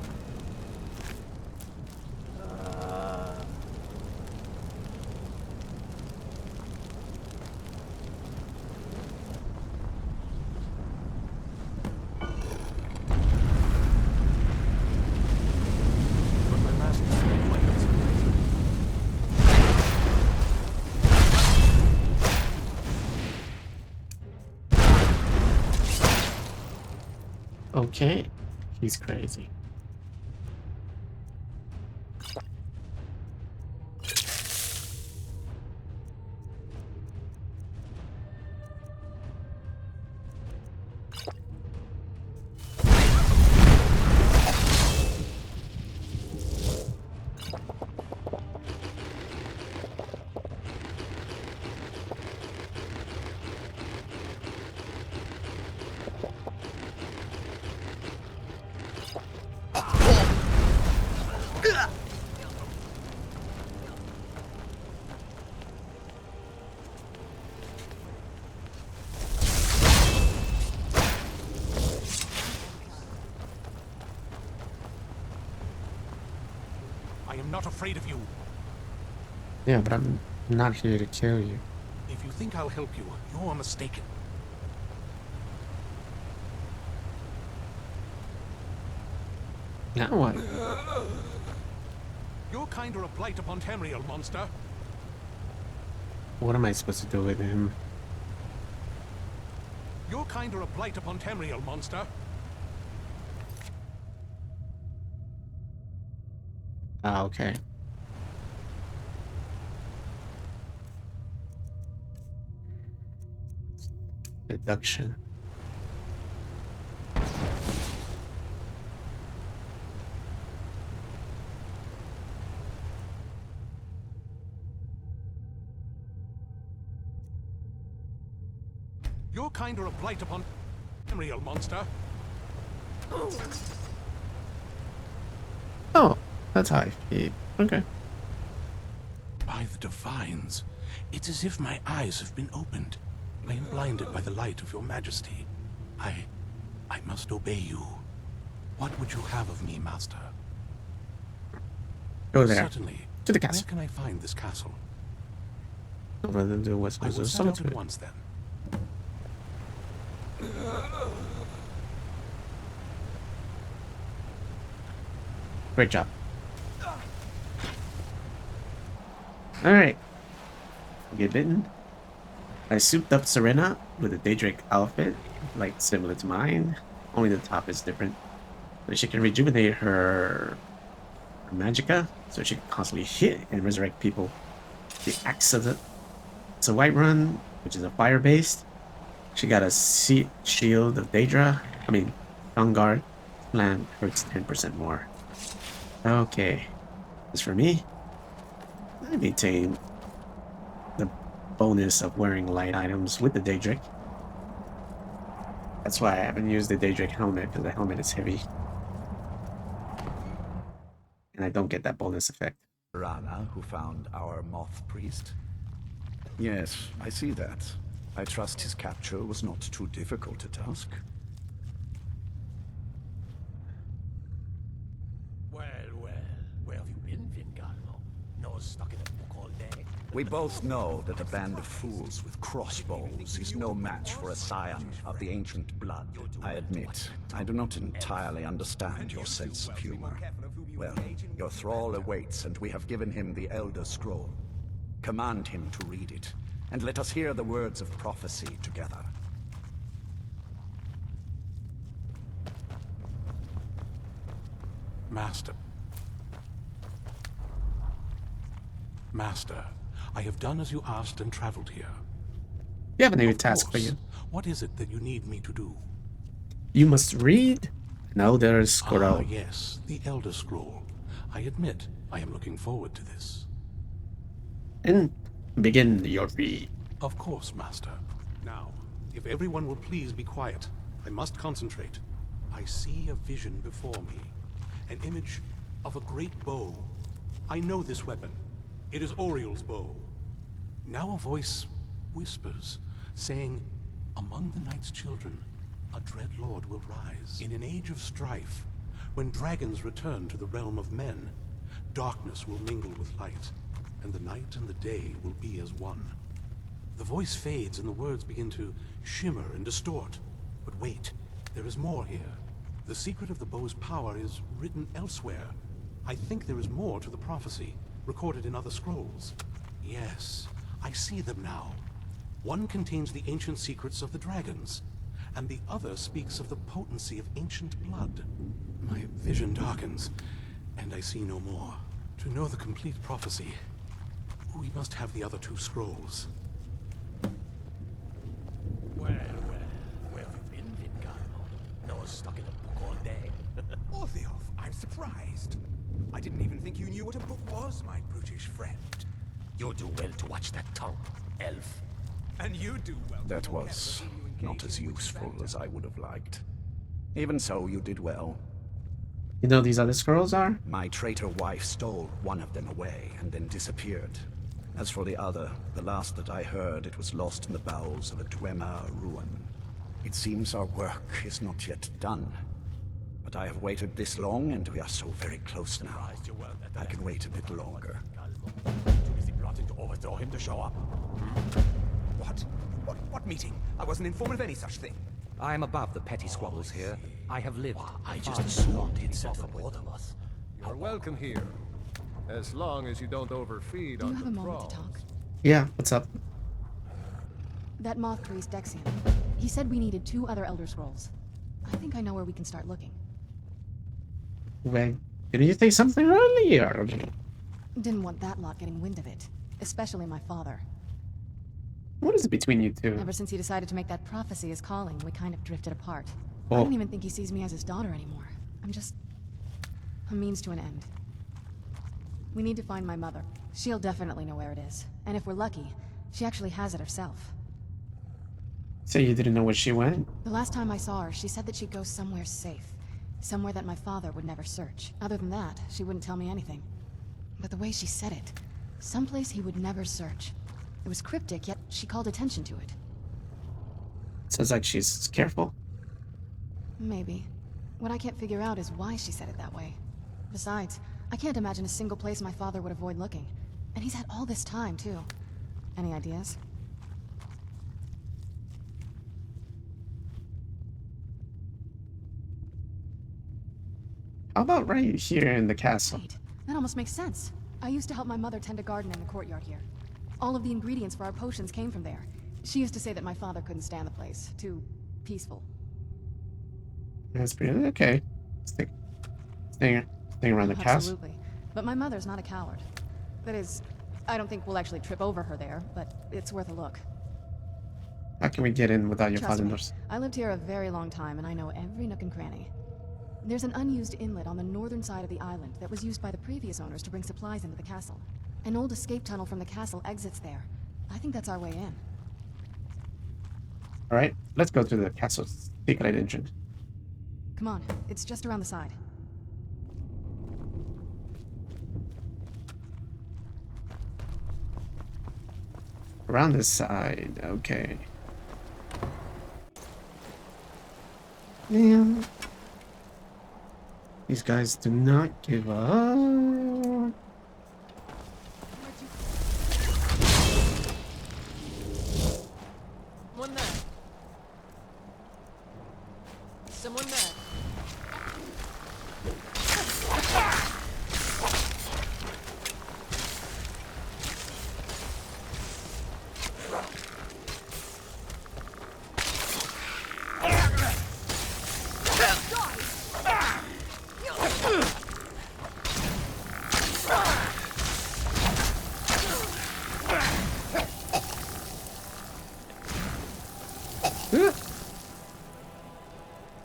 But my master's no weapons. Okay. He's crazy. I am not afraid of you. Yeah, but I'm not here to kill you. If you think I'll help you, you're mistaken. Now what? Your kind are a blight upon Tamriel, monster. What am I supposed to do with him? Your kind are a blight upon Tamriel, monster. Ah, okay. Deduction. Your kind are a blight upon Tamriel, monster. Oh, that's how I feel. Okay. By the Divines, it's as if my eyes have been opened. I am blinded by the light of your majesty. I must obey you. What would you have of me, master? Go there. Certainly. To the castle. Where can I find this castle? Rather than do what's I will set out at solitude. once then. Great job. Alright. Get bitten. I souped up Serena with a Daedric outfit, like similar to mine. Only the top is different. But she can rejuvenate her magicka, so she can constantly hit and resurrect people. The axe of it's a white run, which is a fire based. She got a shield of Daedra. Vanguard. Slam hurts 10% more. Okay. As for me, I maintain the bonus of wearing light items with the Daedric. That's why I haven't used the Daedric helmet, because the helmet is heavy. And I don't get that bonus effect. Rana, who found our moth priest? Yes, I see that. I trust his capture was not too difficult a task. Well, where have you been, Vingalmo? Nose stuck in a book all day? We both know that a band of fools with crossbows is no match for a scion of the ancient blood. I admit, I do not entirely understand your sense of humor. Well, your thrall awaits, and we have given him the Elder Scroll. Command him to read it, and let us hear the words of prophecy together. Master. Master, I have done as you asked and traveled here. You have a new task for you. What is it that you need me to do? You must read an Elder Scroll. Ah, yes, the Elder Scroll. I admit, I am looking forward to this. And begin your read. Of course, Master. Now, if everyone will please be quiet, I must concentrate. I see a vision before me. An image of a great bow. I know this weapon. It is Oriel's bow. Now a voice whispers, saying, among the night's children, a dread lord will rise. In an age of strife, when dragons return to the realm of men, darkness will mingle with light, and the night and the day will be as one. The voice fades and the words begin to shimmer and distort. But wait, there is more here. The secret of the bow's power is written elsewhere. I think there is more to the prophecy, recorded in other scrolls. Yes, I see them now. One contains the ancient secrets of the dragons, and the other speaks of the potency of ancient blood. My vision darkens, and I see no more. To know the complete prophecy, we must have the other two scrolls. Well, where have you been, Vingalmo? Nose stuck in a book all day. Orthiolf, I'm surprised. I didn't even think you knew what a book was, my brutish friend. You do well to watch that tongue, elf. And you do well. That was not as useful as I would have liked. Even so, you did well. You know these other scrolls are? My traitor wife stole one of them away and then disappeared. As for the other, the last that I heard, it was lost in the bowels of a Dwemer ruin. It seems our work is not yet done. But I have waited this long, and we are so very close now. I can wait a bit longer. Too busy plotting to overthrow him to show up. What meeting? I wasn't informed of any such thing. I am above the petty squabbles here. I have lived. I just assumed he'd set for both of us. You're welcome here. As long as you don't overfeed Do you on have the a moment thrall. to talk? Yeah, what's up? That moth priest, Dexian. He said we needed 2 other Elder Scrolls. I think I know where we can start looking. Well, didn't you say something earlier? Didn't want that lot getting wind of it. Especially my father. What is it between you two? Ever since he decided to make that prophecy his calling, we kind of drifted apart. Oh. I don't even think he sees me as his daughter anymore. I'm just a means to an end. We need to find my mother. She'll definitely know where it is. And if we're lucky, she actually has it herself. So you didn't know where she went? The last time I saw her, she said that she'd go somewhere safe. Somewhere that my father would never search. Other than that, she wouldn't tell me anything. But the way she said it, someplace he would never search. It was cryptic, yet she called attention to it. Sounds like she's careful. Maybe. What I can't figure out is why she said it that way. Besides, I can't imagine a single place my father would avoid looking. And he's had all this time, too. Any ideas? How about right here in the castle? Wait, that almost makes sense. I used to help my mother tend a garden in the courtyard here. All of the ingredients for our potions came from there. She used to say that my father couldn't stand the place. Too peaceful. That's pretty okay. Staying around the castle. Absolutely. But my mother's not a coward. That is, I don't think we'll actually trip over her there, but it's worth a look. How can we get in without your Trust father me, knows? I lived here a very long time and I know every nook and cranny. There's an unused inlet on the northern side of the island that was used by the previous owners to bring supplies into the castle. An old escape tunnel from the castle exits there. I think that's our way in. Alright, let's go to the castle's secret entrance. Come on, it's just around the side. Around the side, okay. Yeah. These guys do not give up. Someone there. Someone there.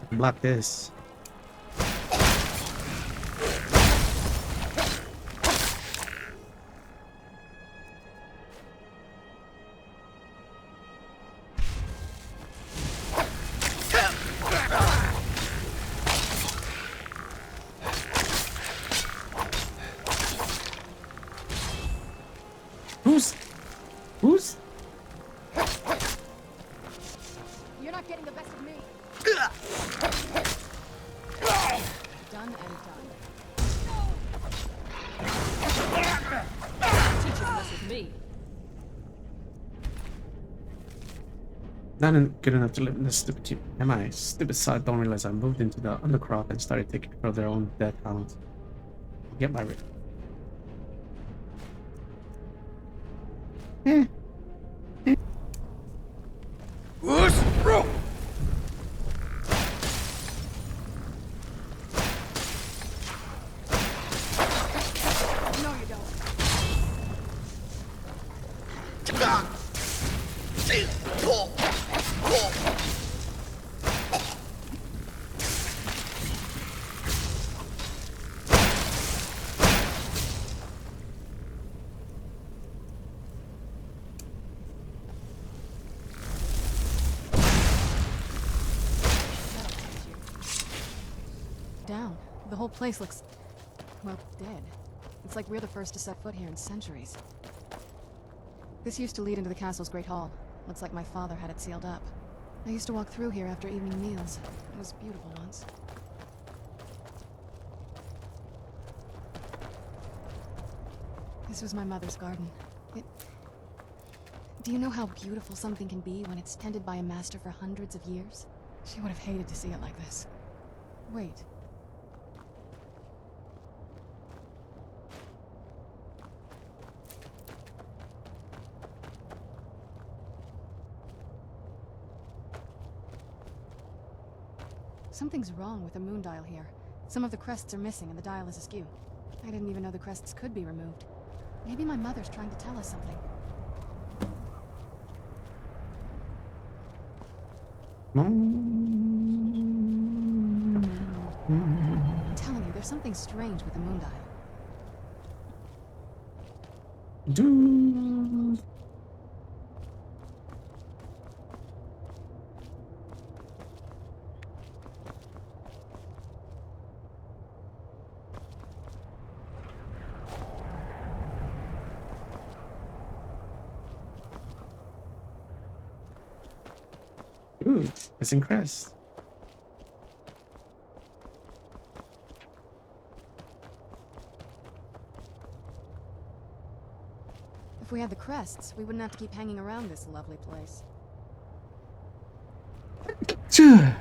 Block this. Who's? You're not getting the best of me. Done and done. Teach you to mess with me. Not good enough to live in this stupid team. Am I? Stupid side don't realize I moved into the undercroft and started taking care of their own dead hounds. Get my rig. No, you don't. Down. The whole place looks, well, dead. It's like we're the first to set foot here in centuries. This used to lead into the castle's great hall. Looks like my father had it sealed up. I used to walk through here after evening meals. It was beautiful once. This was my mother's garden. Do you know how beautiful something can be when it's tended by a master for hundreds of years? She would have hated to see it like this. Wait. Something's wrong with the moon dial here. Some of the crests are missing and the dial is askew. I didn't even know the crests could be removed. Maybe my mother's trying to tell us something. I'm telling you, there's something strange with the moon dial. Dude. Ooh, it's in crest. If we had the crests, we wouldn't have to keep hanging around this lovely place. Yeah.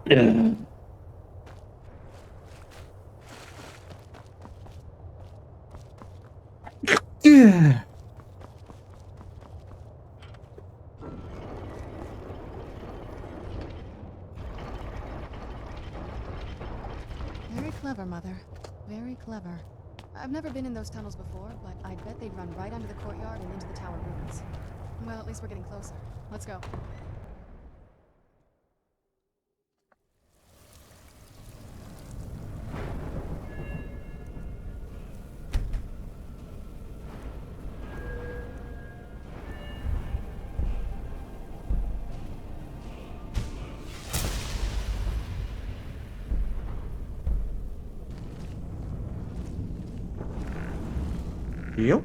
Yeah. Very clever, Mother. Very clever. I've never been in those tunnels before, but I bet they'd run right under the courtyard and into the tower ruins. Well, at least we're getting closer. Let's go. Yep.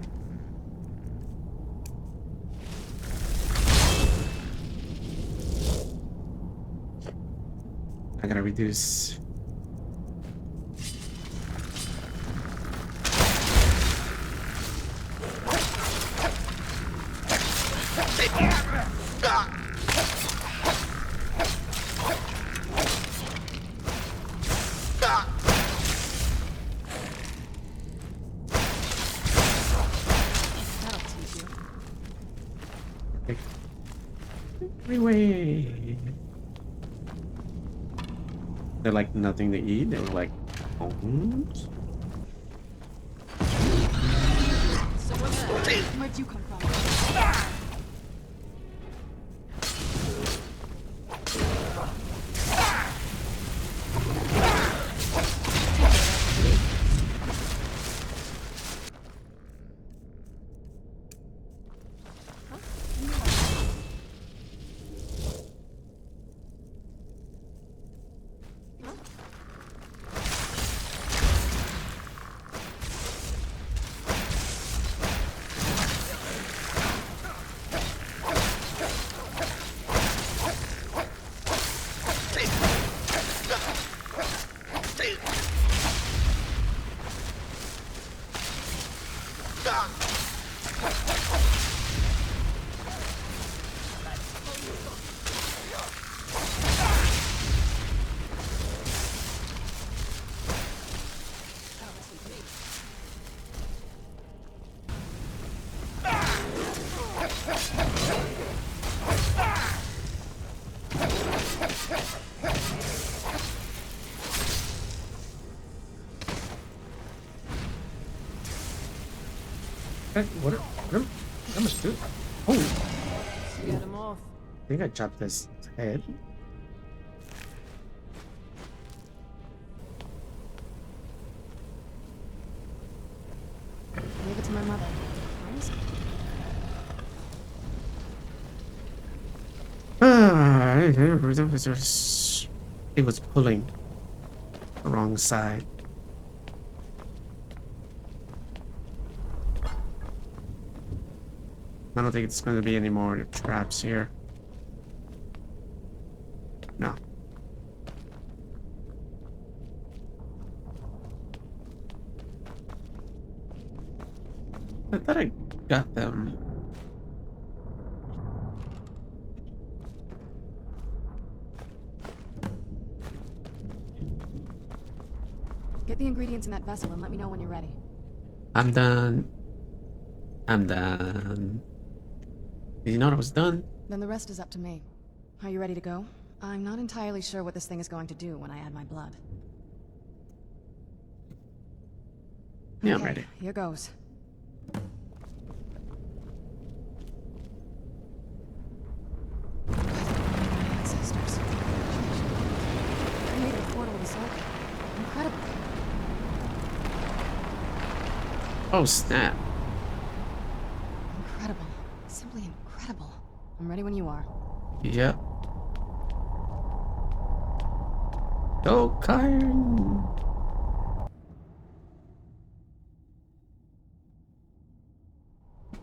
I gotta reduce. Freeway. They're like nothing to eat. They were like bones. So where'd you come from? What am I doing? Oh, Get him off. I think I chopped his head. Leave it to my mother. Promise? It was pulling the wrong side. I don't think it's going to be any more traps here. No. I thought I got them. Get the ingredients in that vessel and let me know when you're ready. I'm done. I'm done. Did you know I was done? Then the rest is up to me. Are you ready to go? I'm not entirely sure what this thing is going to do when I add my blood. Yeah, Okay, I'm ready. Here goes. Ancestors. Created a portal to the soul. Incredible. Oh, snap. Incredible. Simply incredible. I'm ready when you are. Yep. Go, Cairn.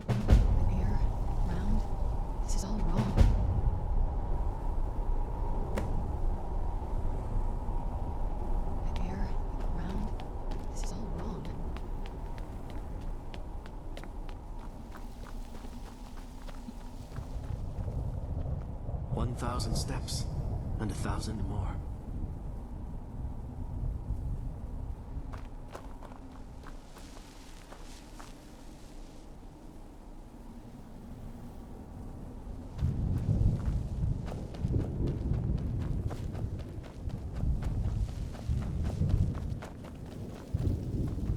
The air, ground. This is all wrong. The air, the ground. This is all wrong. 1,000 steps, and 1,000 more.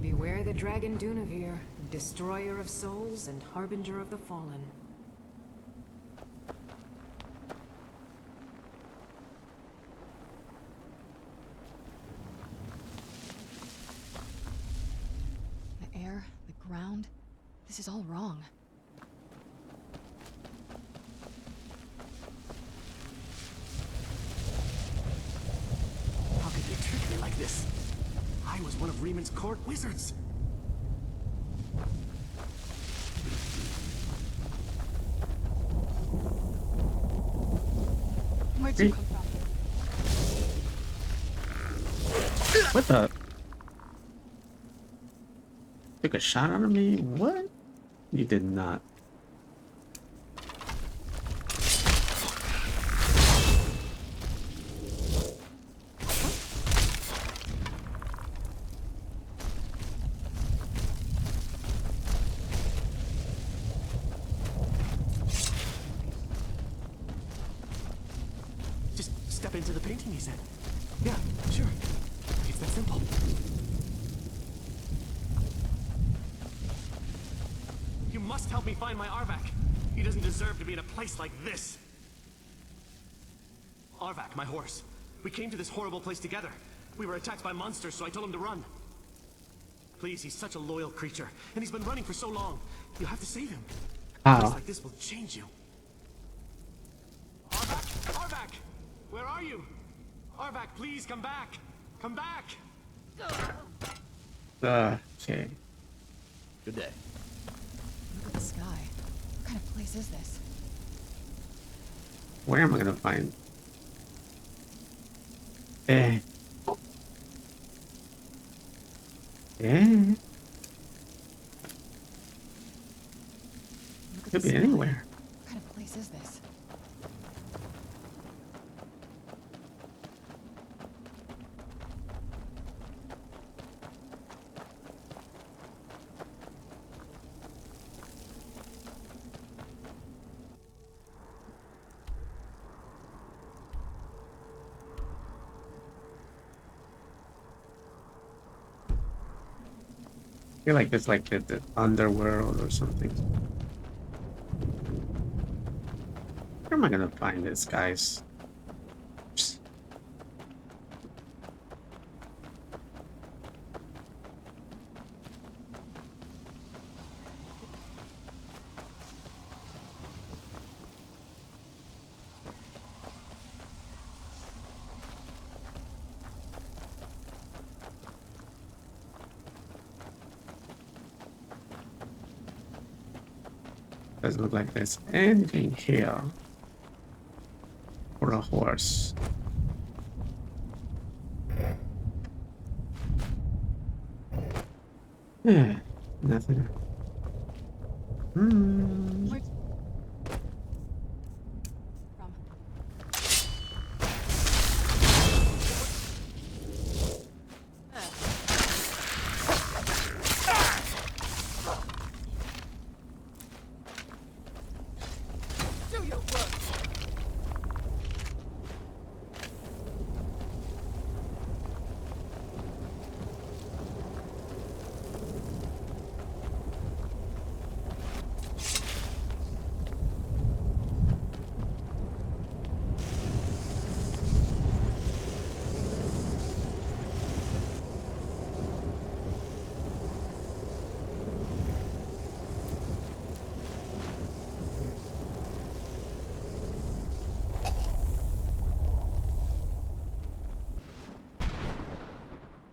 Beware the dragon Dunavir, destroyer of souls and harbinger of the fallen. The air, the ground. This is all wrong. How could you trick me like this? I was one of Rieman's court wizards. whence you come from. What the? Took a shot out of me? What? You did not. Just step into the painting, he said. Yeah, sure. It's that simple. You must help me find my Arvak. He doesn't deserve to be in a place like this. Arvak, my horse. We came to this horrible place together. We were attacked by monsters, so I told him to run. Please, he's such a loyal creature, and he's been running for so long. You have to save him. A place like this will change you. Arvak! Arvak! Where are you? Arvak, please come back! Come back! Okay. Good day. Look at the sky. What kind of place is this? Where am I gonna find? Eh. Yeah. Could be anywhere. What kind of place is this? I feel like it's like the underworld or something. Where am I gonna find this, guys? Doesn't look like there's anything here for a horse. Yeah, nothing. Where'd... from? Do your work.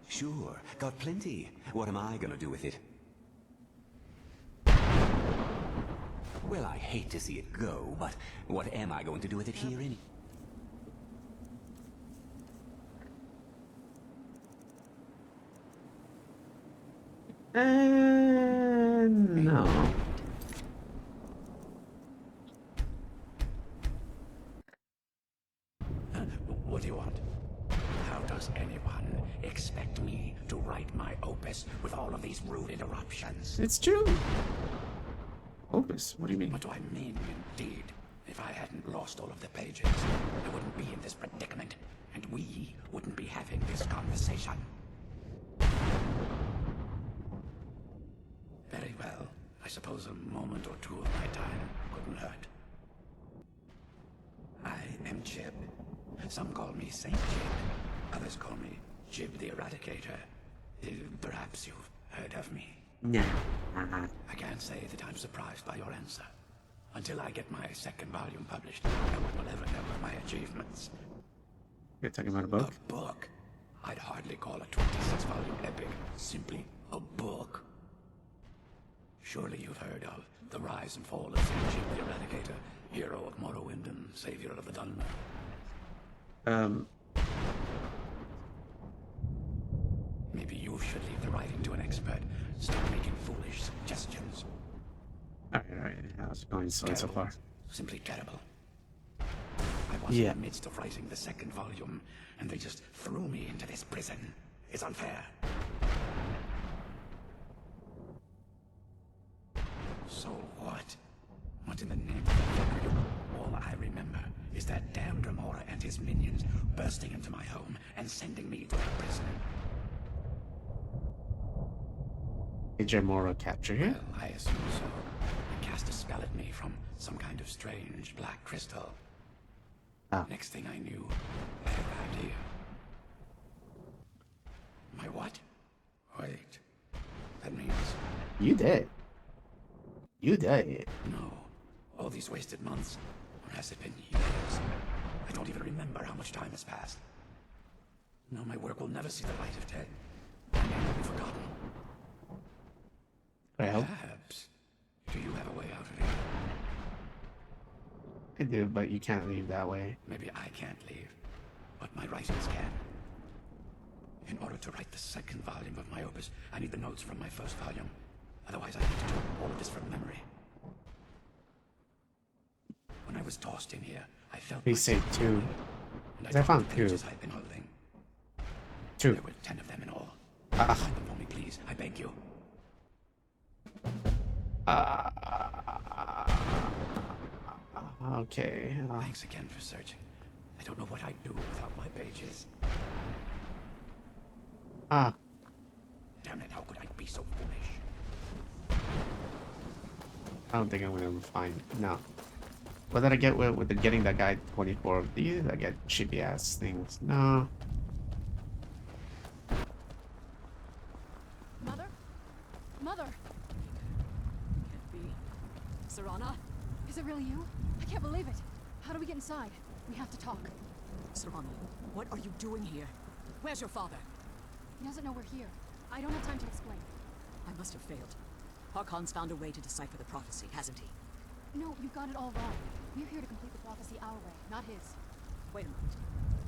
Sure, got plenty. What am I gonna do with it? Well, I hate to see it go, but what am I going to do with it here anyway? No. What do you want? How does anyone expect me to write my opus with all of these rude interruptions? It's true. Opus? What do you mean? What do I mean, indeed? If I hadn't lost all of the pages, I wouldn't be in this predicament, and we wouldn't be having this conversation. Very well. I suppose a moment or two of my time couldn't hurt. I am Jib. Some call me Saint Jib. Others call me Jib the Eradicator. Perhaps you've heard of me. Nah. I can't say that I'm surprised by your answer. Until I get my second volume published, no one will ever know of my achievements. You're talking about a book? A book? I'd hardly call a 26-volume epic simply a book. Surely you've heard of the rise and fall of Saint Jib the Eradicator, hero of Morrowind and savior of the Dunmer. Maybe you should leave the writing to an expert. Stop making foolish suggestions. Alright. How's it going so far? Simply terrible. I was in the midst of writing the second volume, and they just threw me into this prison. It's unfair. So what? What in the name of the all I remember is that damned Remora and his minions bursting into my home and sending me to that prison. Did Remora capture you? Well, I assume so. He cast a spell at me from some kind of strange black crystal. Next thing I knew, I arrived here. My what? Wait. That means... You did. You did. No. All these wasted months. Or has it been years? I don't even remember how much time has passed. No, my work will never see the light of day. I may not be forgotten. Well. Perhaps. Do you have a way out of here? I do, but you can't leave that way. Maybe I can't leave, but my writings can. In order to write the second volume of my opus, I need the notes from my first volume. Otherwise, I need to do all of this from memory. When I was tossed in here, I felt... Please say 2. And I found 2. I've been holding. 2. There were 10 of them in all. Find them for me, please. I beg you. Okay. Thanks again for searching. I don't know what I'd do without my pages. Damn it, how could I be so foolish? I don't think I'm gonna find... No. What did I get with getting that guy 24 of these? I get chippy ass things. No. Mother? Mother! Can't be. Serana? Is it really you? I can't believe it. How do we get inside? We have to talk. Serana, what are you doing here? Where's your father? He doesn't know we're here. I don't have time to explain. I must have failed. Harkon's found a way to decipher the prophecy, hasn't he? No, you've got it all wrong. We're here to complete the prophecy our way, not his. Wait a moment.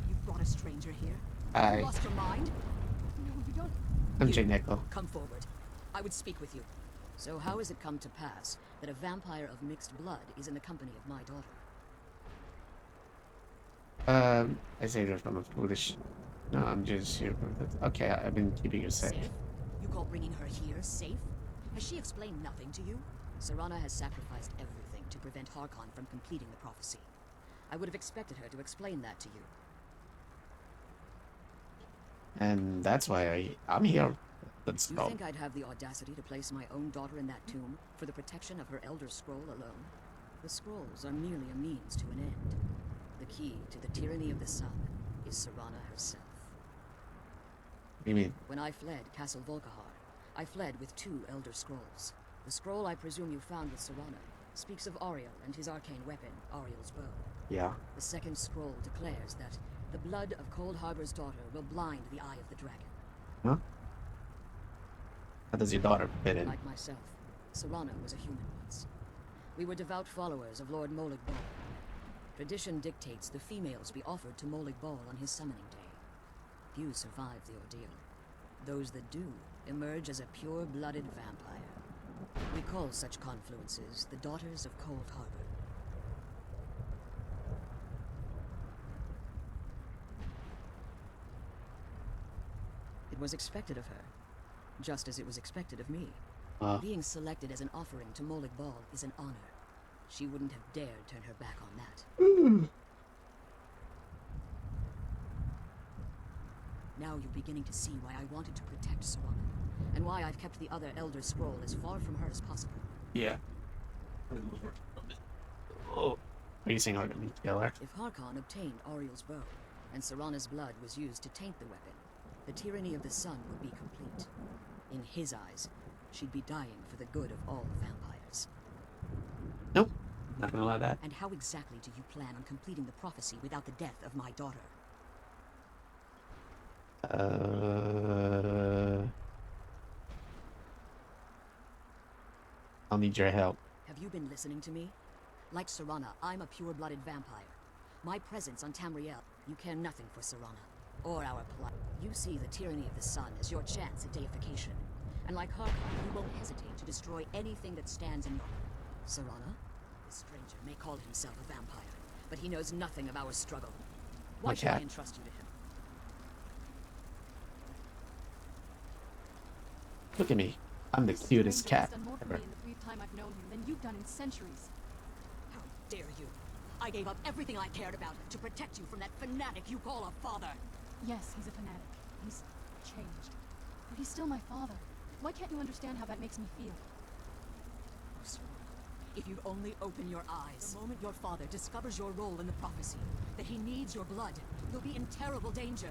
You brought a stranger here? You lost your mind? No, you don't... I'm Jay Nickel. Come forward. I would speak with you. So how has it come to pass that a vampire of mixed blood is in the company of my daughter? I say that from a foolish... No, I'm just here for the... Okay, I've been keeping her safe. You call bringing her here safe? Has she explained nothing to you? Serana has sacrificed everything to prevent Harkon from completing the prophecy. I would have expected her to explain that to you. And that's why I'm here. Let's You go. think I'd have the audacity to place my own daughter in that tomb for the protection of her Elder Scroll alone? The scrolls are merely a means to an end. The key to the tyranny of the sun is Serana herself. What do you mean? When I fled Castle Volkahar, I fled with 2 Elder Scrolls. The scroll I presume you found with Serana speaks of Ariel and his arcane weapon, Ariel's bow. Yeah. The second scroll declares that the blood of Cold Harbor's daughter will blind the eye of the dragon. Huh? How does your daughter fit in? Like myself, Serana was a human once. We were devout followers of Lord Molig Bal. Tradition dictates the females be offered to Molig Bal on his summoning day. Few survive the ordeal. Those that do emerge as a pure-blooded vampire. We call such confluences the Daughters of Cold Harbor. It was expected of her, just as it was expected of me. Being selected as an offering to Molig Bal is an honor. She wouldn't have dared turn her back on that. Now you're beginning to see why I wanted to protect Serana, and why I've kept the other Elder Scroll as far from her as possible. Yeah. Oh. Are you saying I'm gonna kill her? If Harkon obtained Ariel's bow, and Serana's blood was used to taint the weapon, the tyranny of the sun would be complete. In his eyes, she'd be dying for the good of all vampires. Nope. Not gonna allow that. And how exactly do you plan on completing the prophecy without the death of my daughter? I'll need your help. Have you been listening to me? Like Serana, I'm a pure-blooded vampire. My presence on Tamriel You care nothing for Serana, or our plight. You see the tyranny of the sun as your chance at deification. And like Harkon, you won't hesitate to destroy anything that stands in your... Serana? This stranger may call himself a vampire, but he knows nothing of our struggle. Why should I entrust you to him? Look at me. I'm the cutest cat Done more for ever. me in the brief time I've known you than you've done in centuries. How dare you? I gave up everything I cared about to protect you from that fanatic you call a father. Yes, he's a fanatic. He's changed. But he's still my father. Why can't you understand how that makes me feel? If you'd only open your eyes, the moment your father discovers your role in the prophecy, that he needs your blood, you'll be in terrible danger.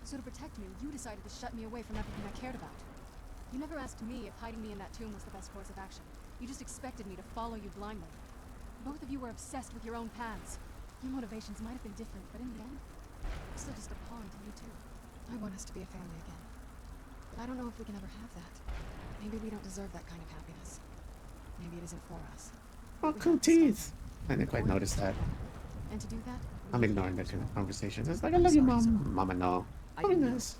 So to protect me, you decided to shut me away from everything I cared about. You never asked me if hiding me in that tomb was the best course of action. You just expected me to follow you blindly. Both of you were obsessed with your own paths. Your motivations might have been different, but in the end, I'm still just a pawn to you two. I want us to be a family again. But I don't know if we can ever have that. Maybe we don't deserve that kind of happiness. Maybe it isn't for us. Oh, cool teeth. I didn't quite notice that. And to do that, I'm ignoring the conversations. It's like, I love you, Mom. Mama, no. I Oh, didn't know. nice.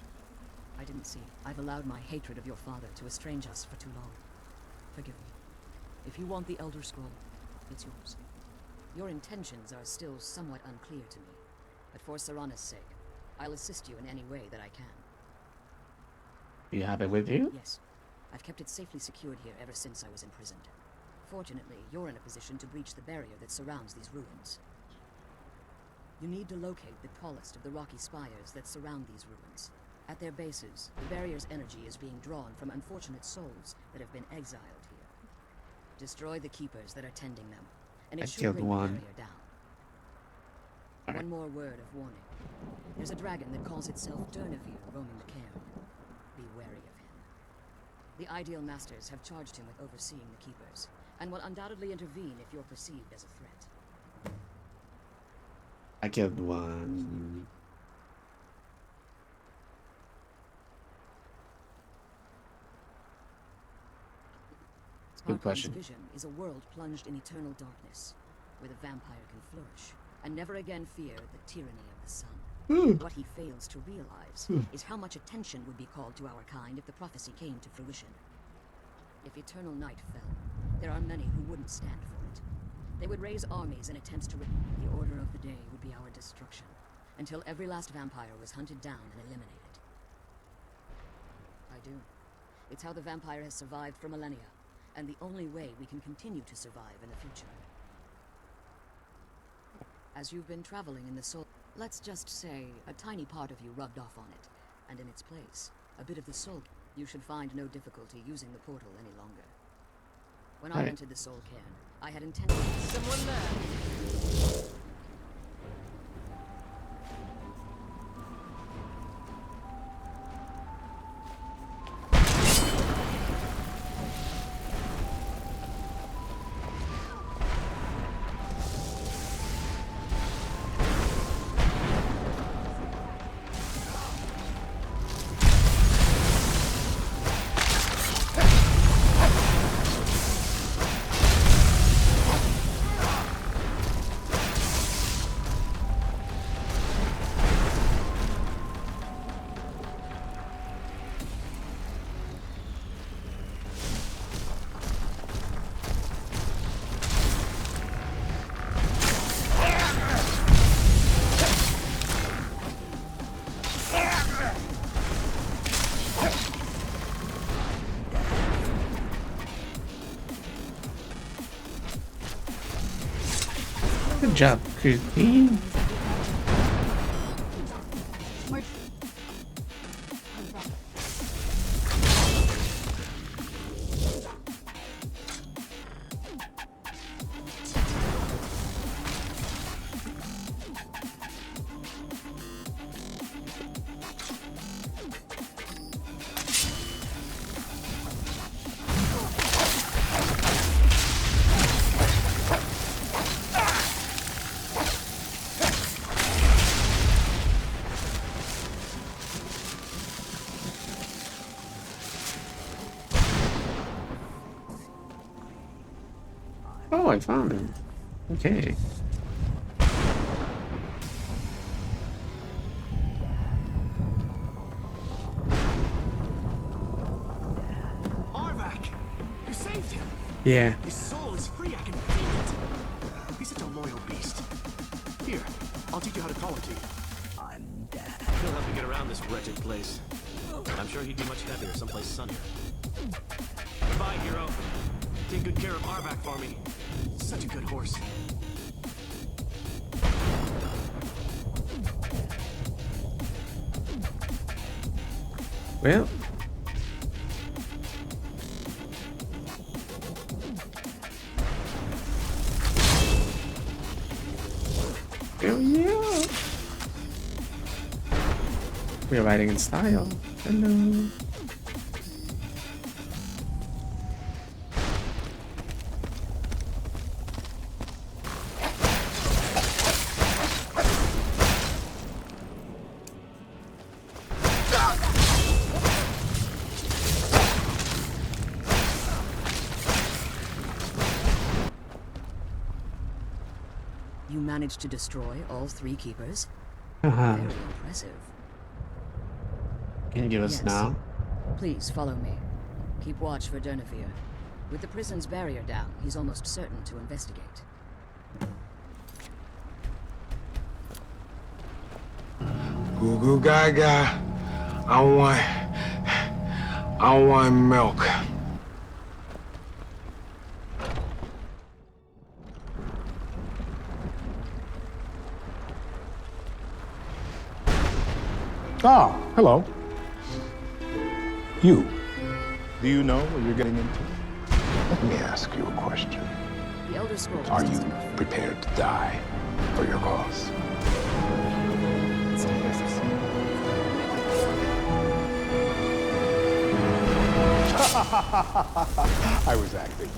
I didn't see. I've allowed my hatred of your father to estrange us for too long. Forgive me. If you want the Elder Scroll, it's yours. Your intentions are still somewhat unclear to me, but for Serana's sake, I'll assist you in any way that I can. You have it with you? Yes. I've kept it safely secured here ever since I was imprisoned. Fortunately, you're in a position to breach the barrier that surrounds these ruins. You need to locate the tallest of the rocky spires that surround these ruins. At their bases, the barrier's energy is being drawn from unfortunate souls that have been exiled here. Destroy the keepers that are tending them, and it should bring the barrier down. One more word of warning. There's a dragon that calls itself Durnevere roaming the Cairn. Be wary of him. The Ideal Masters have charged him with overseeing the keepers, and will undoubtedly intervene if you're perceived as a threat. I killed one. Good question. Vision is a world plunged in eternal darkness, where the vampire can flourish, and never again fear the tyranny of the sun. What he fails to realize is how much attention would be called to our kind if the prophecy came to fruition. If eternal night fell, there are many who wouldn't stand for it. They would raise armies in attempts to the order of the day would be our destruction, until every last vampire was hunted down and eliminated. I do. It's how the vampire has survived for millennia, and the only way we can continue to survive in the future. As you've been traveling in the soul, let's just say a tiny part of you rubbed off on it, and in its place, a bit of the soul. You should find no difficulty using the portal any longer. When I entered the Soul Cairn, I had intended... Someone there! Good job, Christine. Oh, I found him. Okay. saved him. Yeah. His soul is free, I can feel it. He's such a loyal beast. Here, I'll teach you how to call him to you. I'm dead. He'll help me get around this wretched place. I'm sure he'd be much happier someplace sunnier. Goodbye, hero. Take good care of Arvac for me. Such a good horse. Well. Oh yeah. We're riding in style. Hello. You managed to destroy all 3 keepers? Uh-huh. Very impressive. Can you give us Yes. now? Please follow me. Keep watch for Durnevere. With the prison's barrier down, he's almost certain to investigate. Goo goo gaga. I want milk. Ah, hello. You. Do you know what you're getting into? Let me ask you a question. The Elder Scrolls. Are you prepared to die for your cause? I was acting.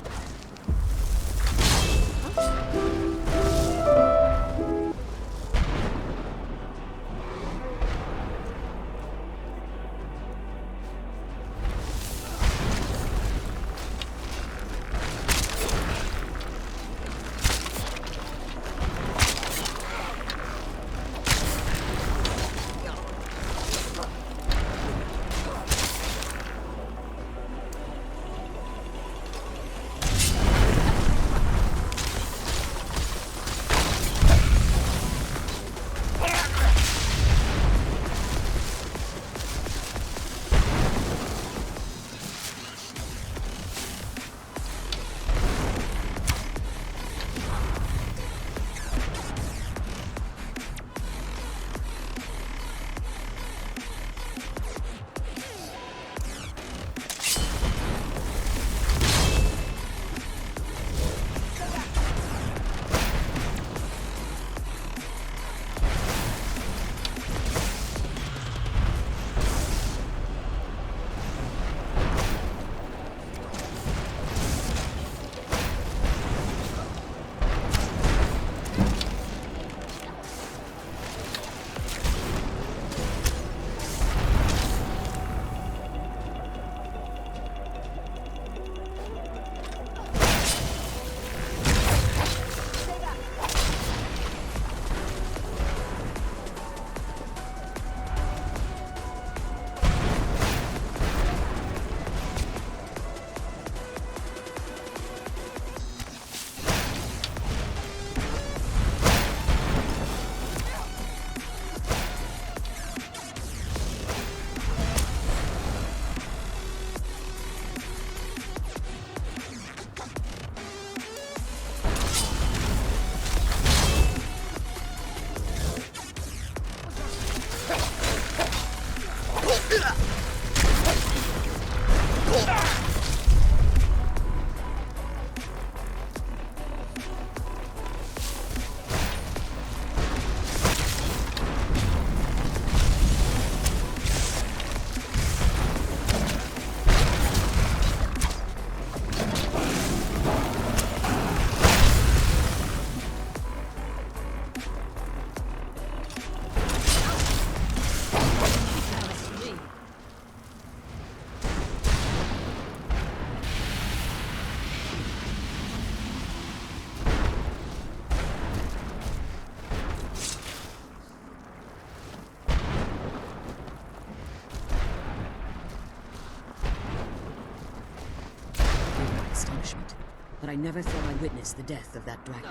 astonishment, but I never thought I'd witness the death of that dragon.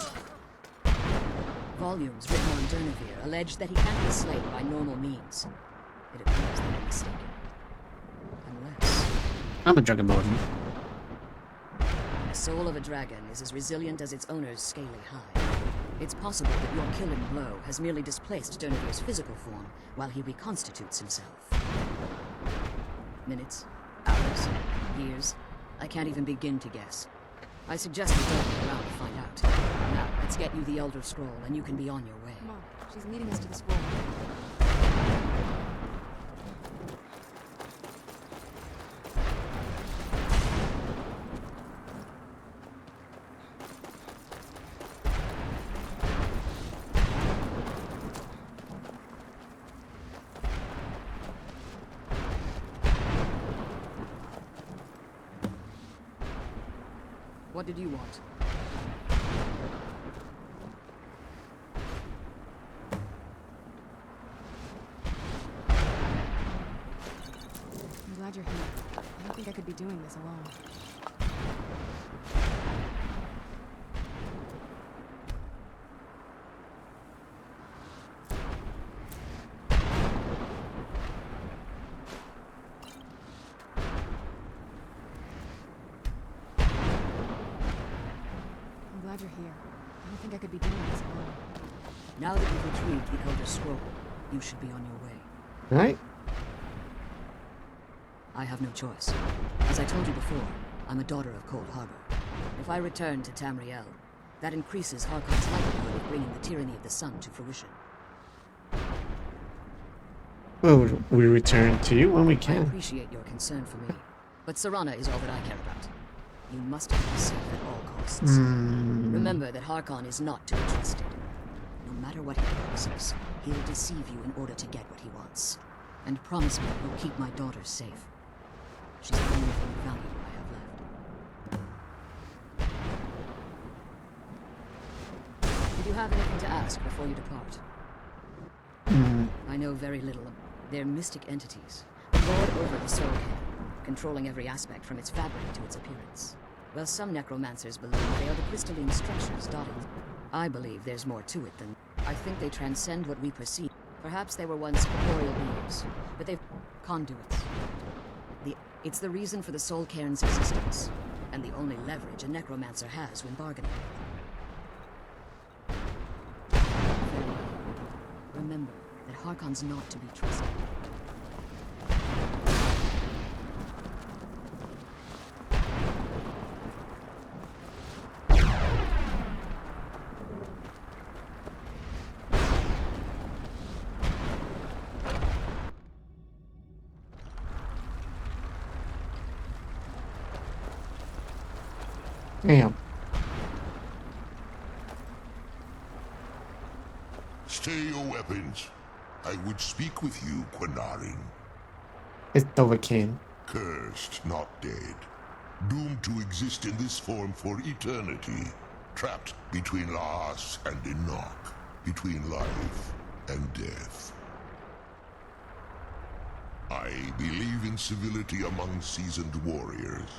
Volumes written on Durnevere allege that he can't be slain by normal means. It appears that I'm mistaken. Unless... I'm a dragonborn. The soul of a dragon is as resilient as its owner's scaly hide. It's possible that your killing blow has merely displaced Durnevere's physical form while he reconstitutes himself. Minutes, hours, years. I can't even begin to guess. I suggest we don't go around to find out. Now, let's get you the Elder Scroll and you can be on your way. Come on, she's leading us to the scroll. What did you want? I'm glad you're here. I don't think I could be doing this alone. I'm glad you're here. I don't think I could be doing this alone. Now that you've retrieved the Elder Scroll, you should be on your way. Right? I have no choice. As I told you before, I'm a daughter of Cold Harbor. If I return to Tamriel, that increases Harkon's likelihood of bringing the tyranny of the sun to fruition. Well, we return to you when we I can. appreciate your concern for me, but Serana is all that I care about. You must keep me safe at all costs. Remember that Harkon is not to be trusted. No matter what he promises, he'll deceive you in order to get what he wants. And promise me you'll keep my daughter safe. She's the only thing valuable I have left. Did you have anything to ask before you depart? I know very little. They're mystic entities, lord over the soul Cairn, controlling every aspect from its fabric to its appearance. While some necromancers believe they are the crystalline structures dotting. I believe there's more to it than... I think they transcend what we perceive. Perhaps they were once corporeal beings, but they've... conduits. It's the reason for the soul Cairn's existence, and the only leverage a necromancer has when bargaining. Farewell. Remember that Harkon's not to be trusted. Damn. Stay your weapons. I would speak with you, Quinarin. It's Dovahkiin. Cursed, not dead. Doomed to exist in this form for eternity. Trapped between Laas and Enoch. Between life and death. I believe in civility among seasoned warriors.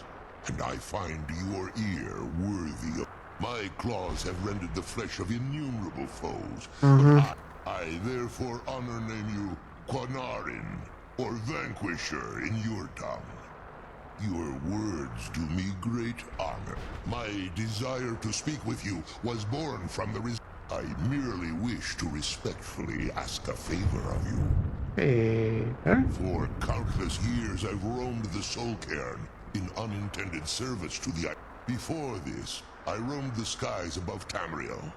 And I find your ear worthy of... My claws have rendered the flesh of innumerable foes. But I therefore honor name you Quinarin, or Vanquisher in your tongue. Your words do me great honor. My desire to speak with you was born from the I merely wish to respectfully ask a favor of you. Favor? For countless years I've roamed the Soul Cairn in unintended service to the... Before this, I roamed the skies above Tamriel.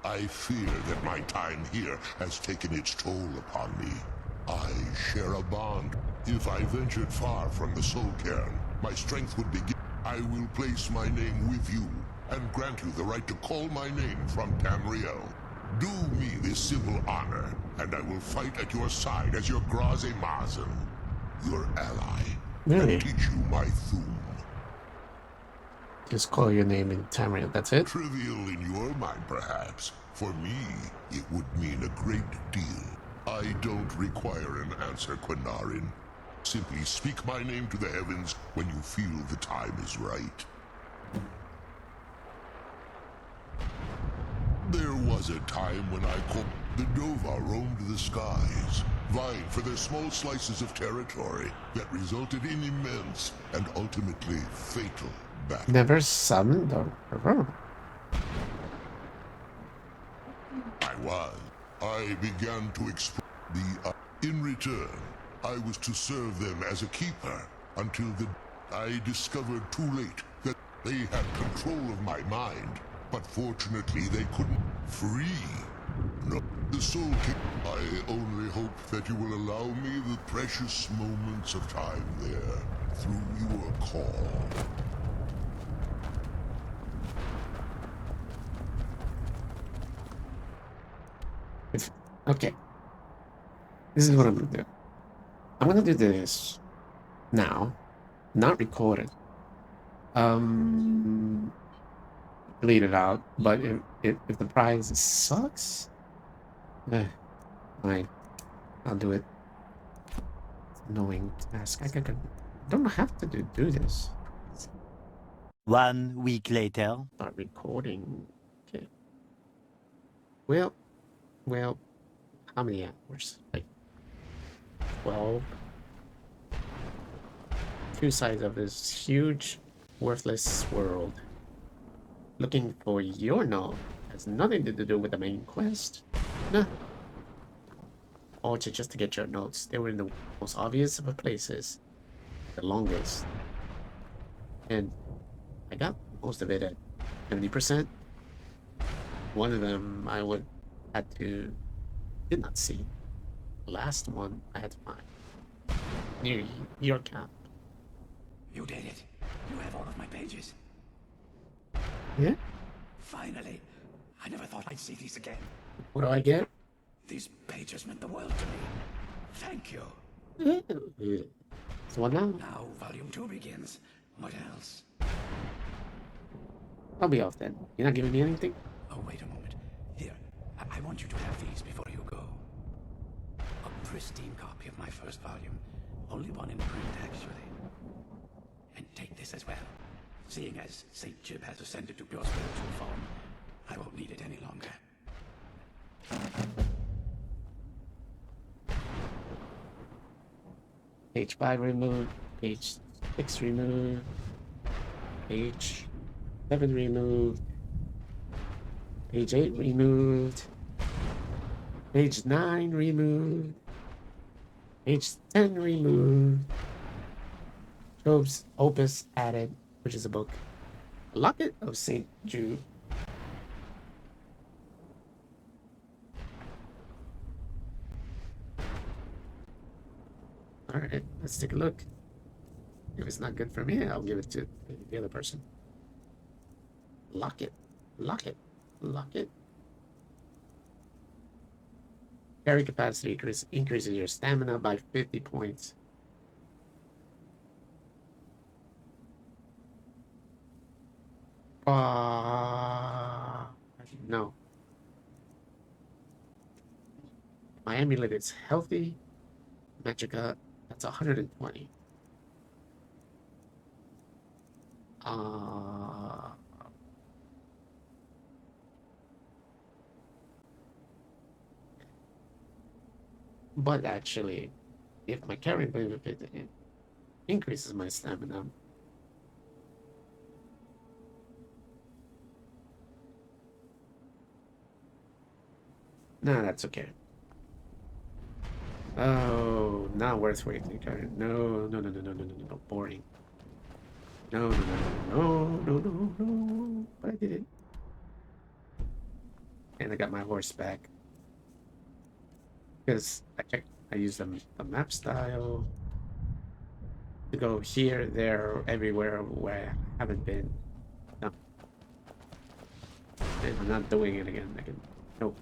I fear that my time here has taken its toll upon me. I share a bond. If I ventured far from the Soul Cairn, my strength would begin. I will place my name with you, and grant you the right to call my name from Tamriel. Do me this simple honor, and I will fight at your side as your Graze Mazen, your ally. Really? And teach you my Thum. Just call your name in Tamriel, that's it? Trivial in your mind, perhaps. For me, it would mean a great deal. I don't require an answer, Quinarin. Simply speak my name to the heavens when you feel the time is right. was a time when I called the Nova roamed the skies, vying for their small slices of territory that resulted in immense and ultimately fatal battles. Never summoned the river. I began to explore the... in return, I was to serve them as a keeper until I discovered too late that they had control of my mind, but fortunately they couldn't free. No, the Soul King. I only hope that you will allow me the precious moments of time there through your call. Okay. This is what I'm gonna do. I'm gonna do this now, not record it. Delete it out. But if the prize sucks, fine. I'll do it. It's an annoying task. I don't have to do this. 1 week later. Start recording. Okay. Well, how many hours? Like 12. Two sides of this huge, worthless world. Looking for your note has nothing to do with the main quest. Nah. Or just to get your notes. They were in the most obvious of places. The longest. And I got most of it at 70%. One of them I did not see. The last one I had to find. Near your camp. You did it. You have all of my pages. Yeah? Finally. I never thought I'd see these again. What do I get? These pages meant the world to me. Thank you. So what now? Now volume 2 begins. What else? I'll be off then. You're not giving me anything? Oh, wait a moment. Here, I want you to have these before you go. A pristine copy of my first volume. Only one in print, actually. And take this as well. Seeing as St. Jib has ascended to pure spiritual form, I won't need it any longer. Page 5 removed. Page 6 removed. Page 7 removed. Page 8 removed. Page 9 removed. Page 10 removed. Job's Opus added, which is a book. Locket of St. Jude. Alright, let's take a look. If it's not good for me, I'll give it to the other person. Lock it. Lock it. Lock it. Carry capacity increases your stamina by 50 points. No. My amulet is healthy. Magica, that's 120. But actually, if my carrying benefit increases my stamina, nah, that's okay. Oh, not worth waiting. No, boring. No, but I did it. And I got my horse back. Because I used the map style to go here, there, everywhere where I haven't been. No. And I'm not doing it again. I can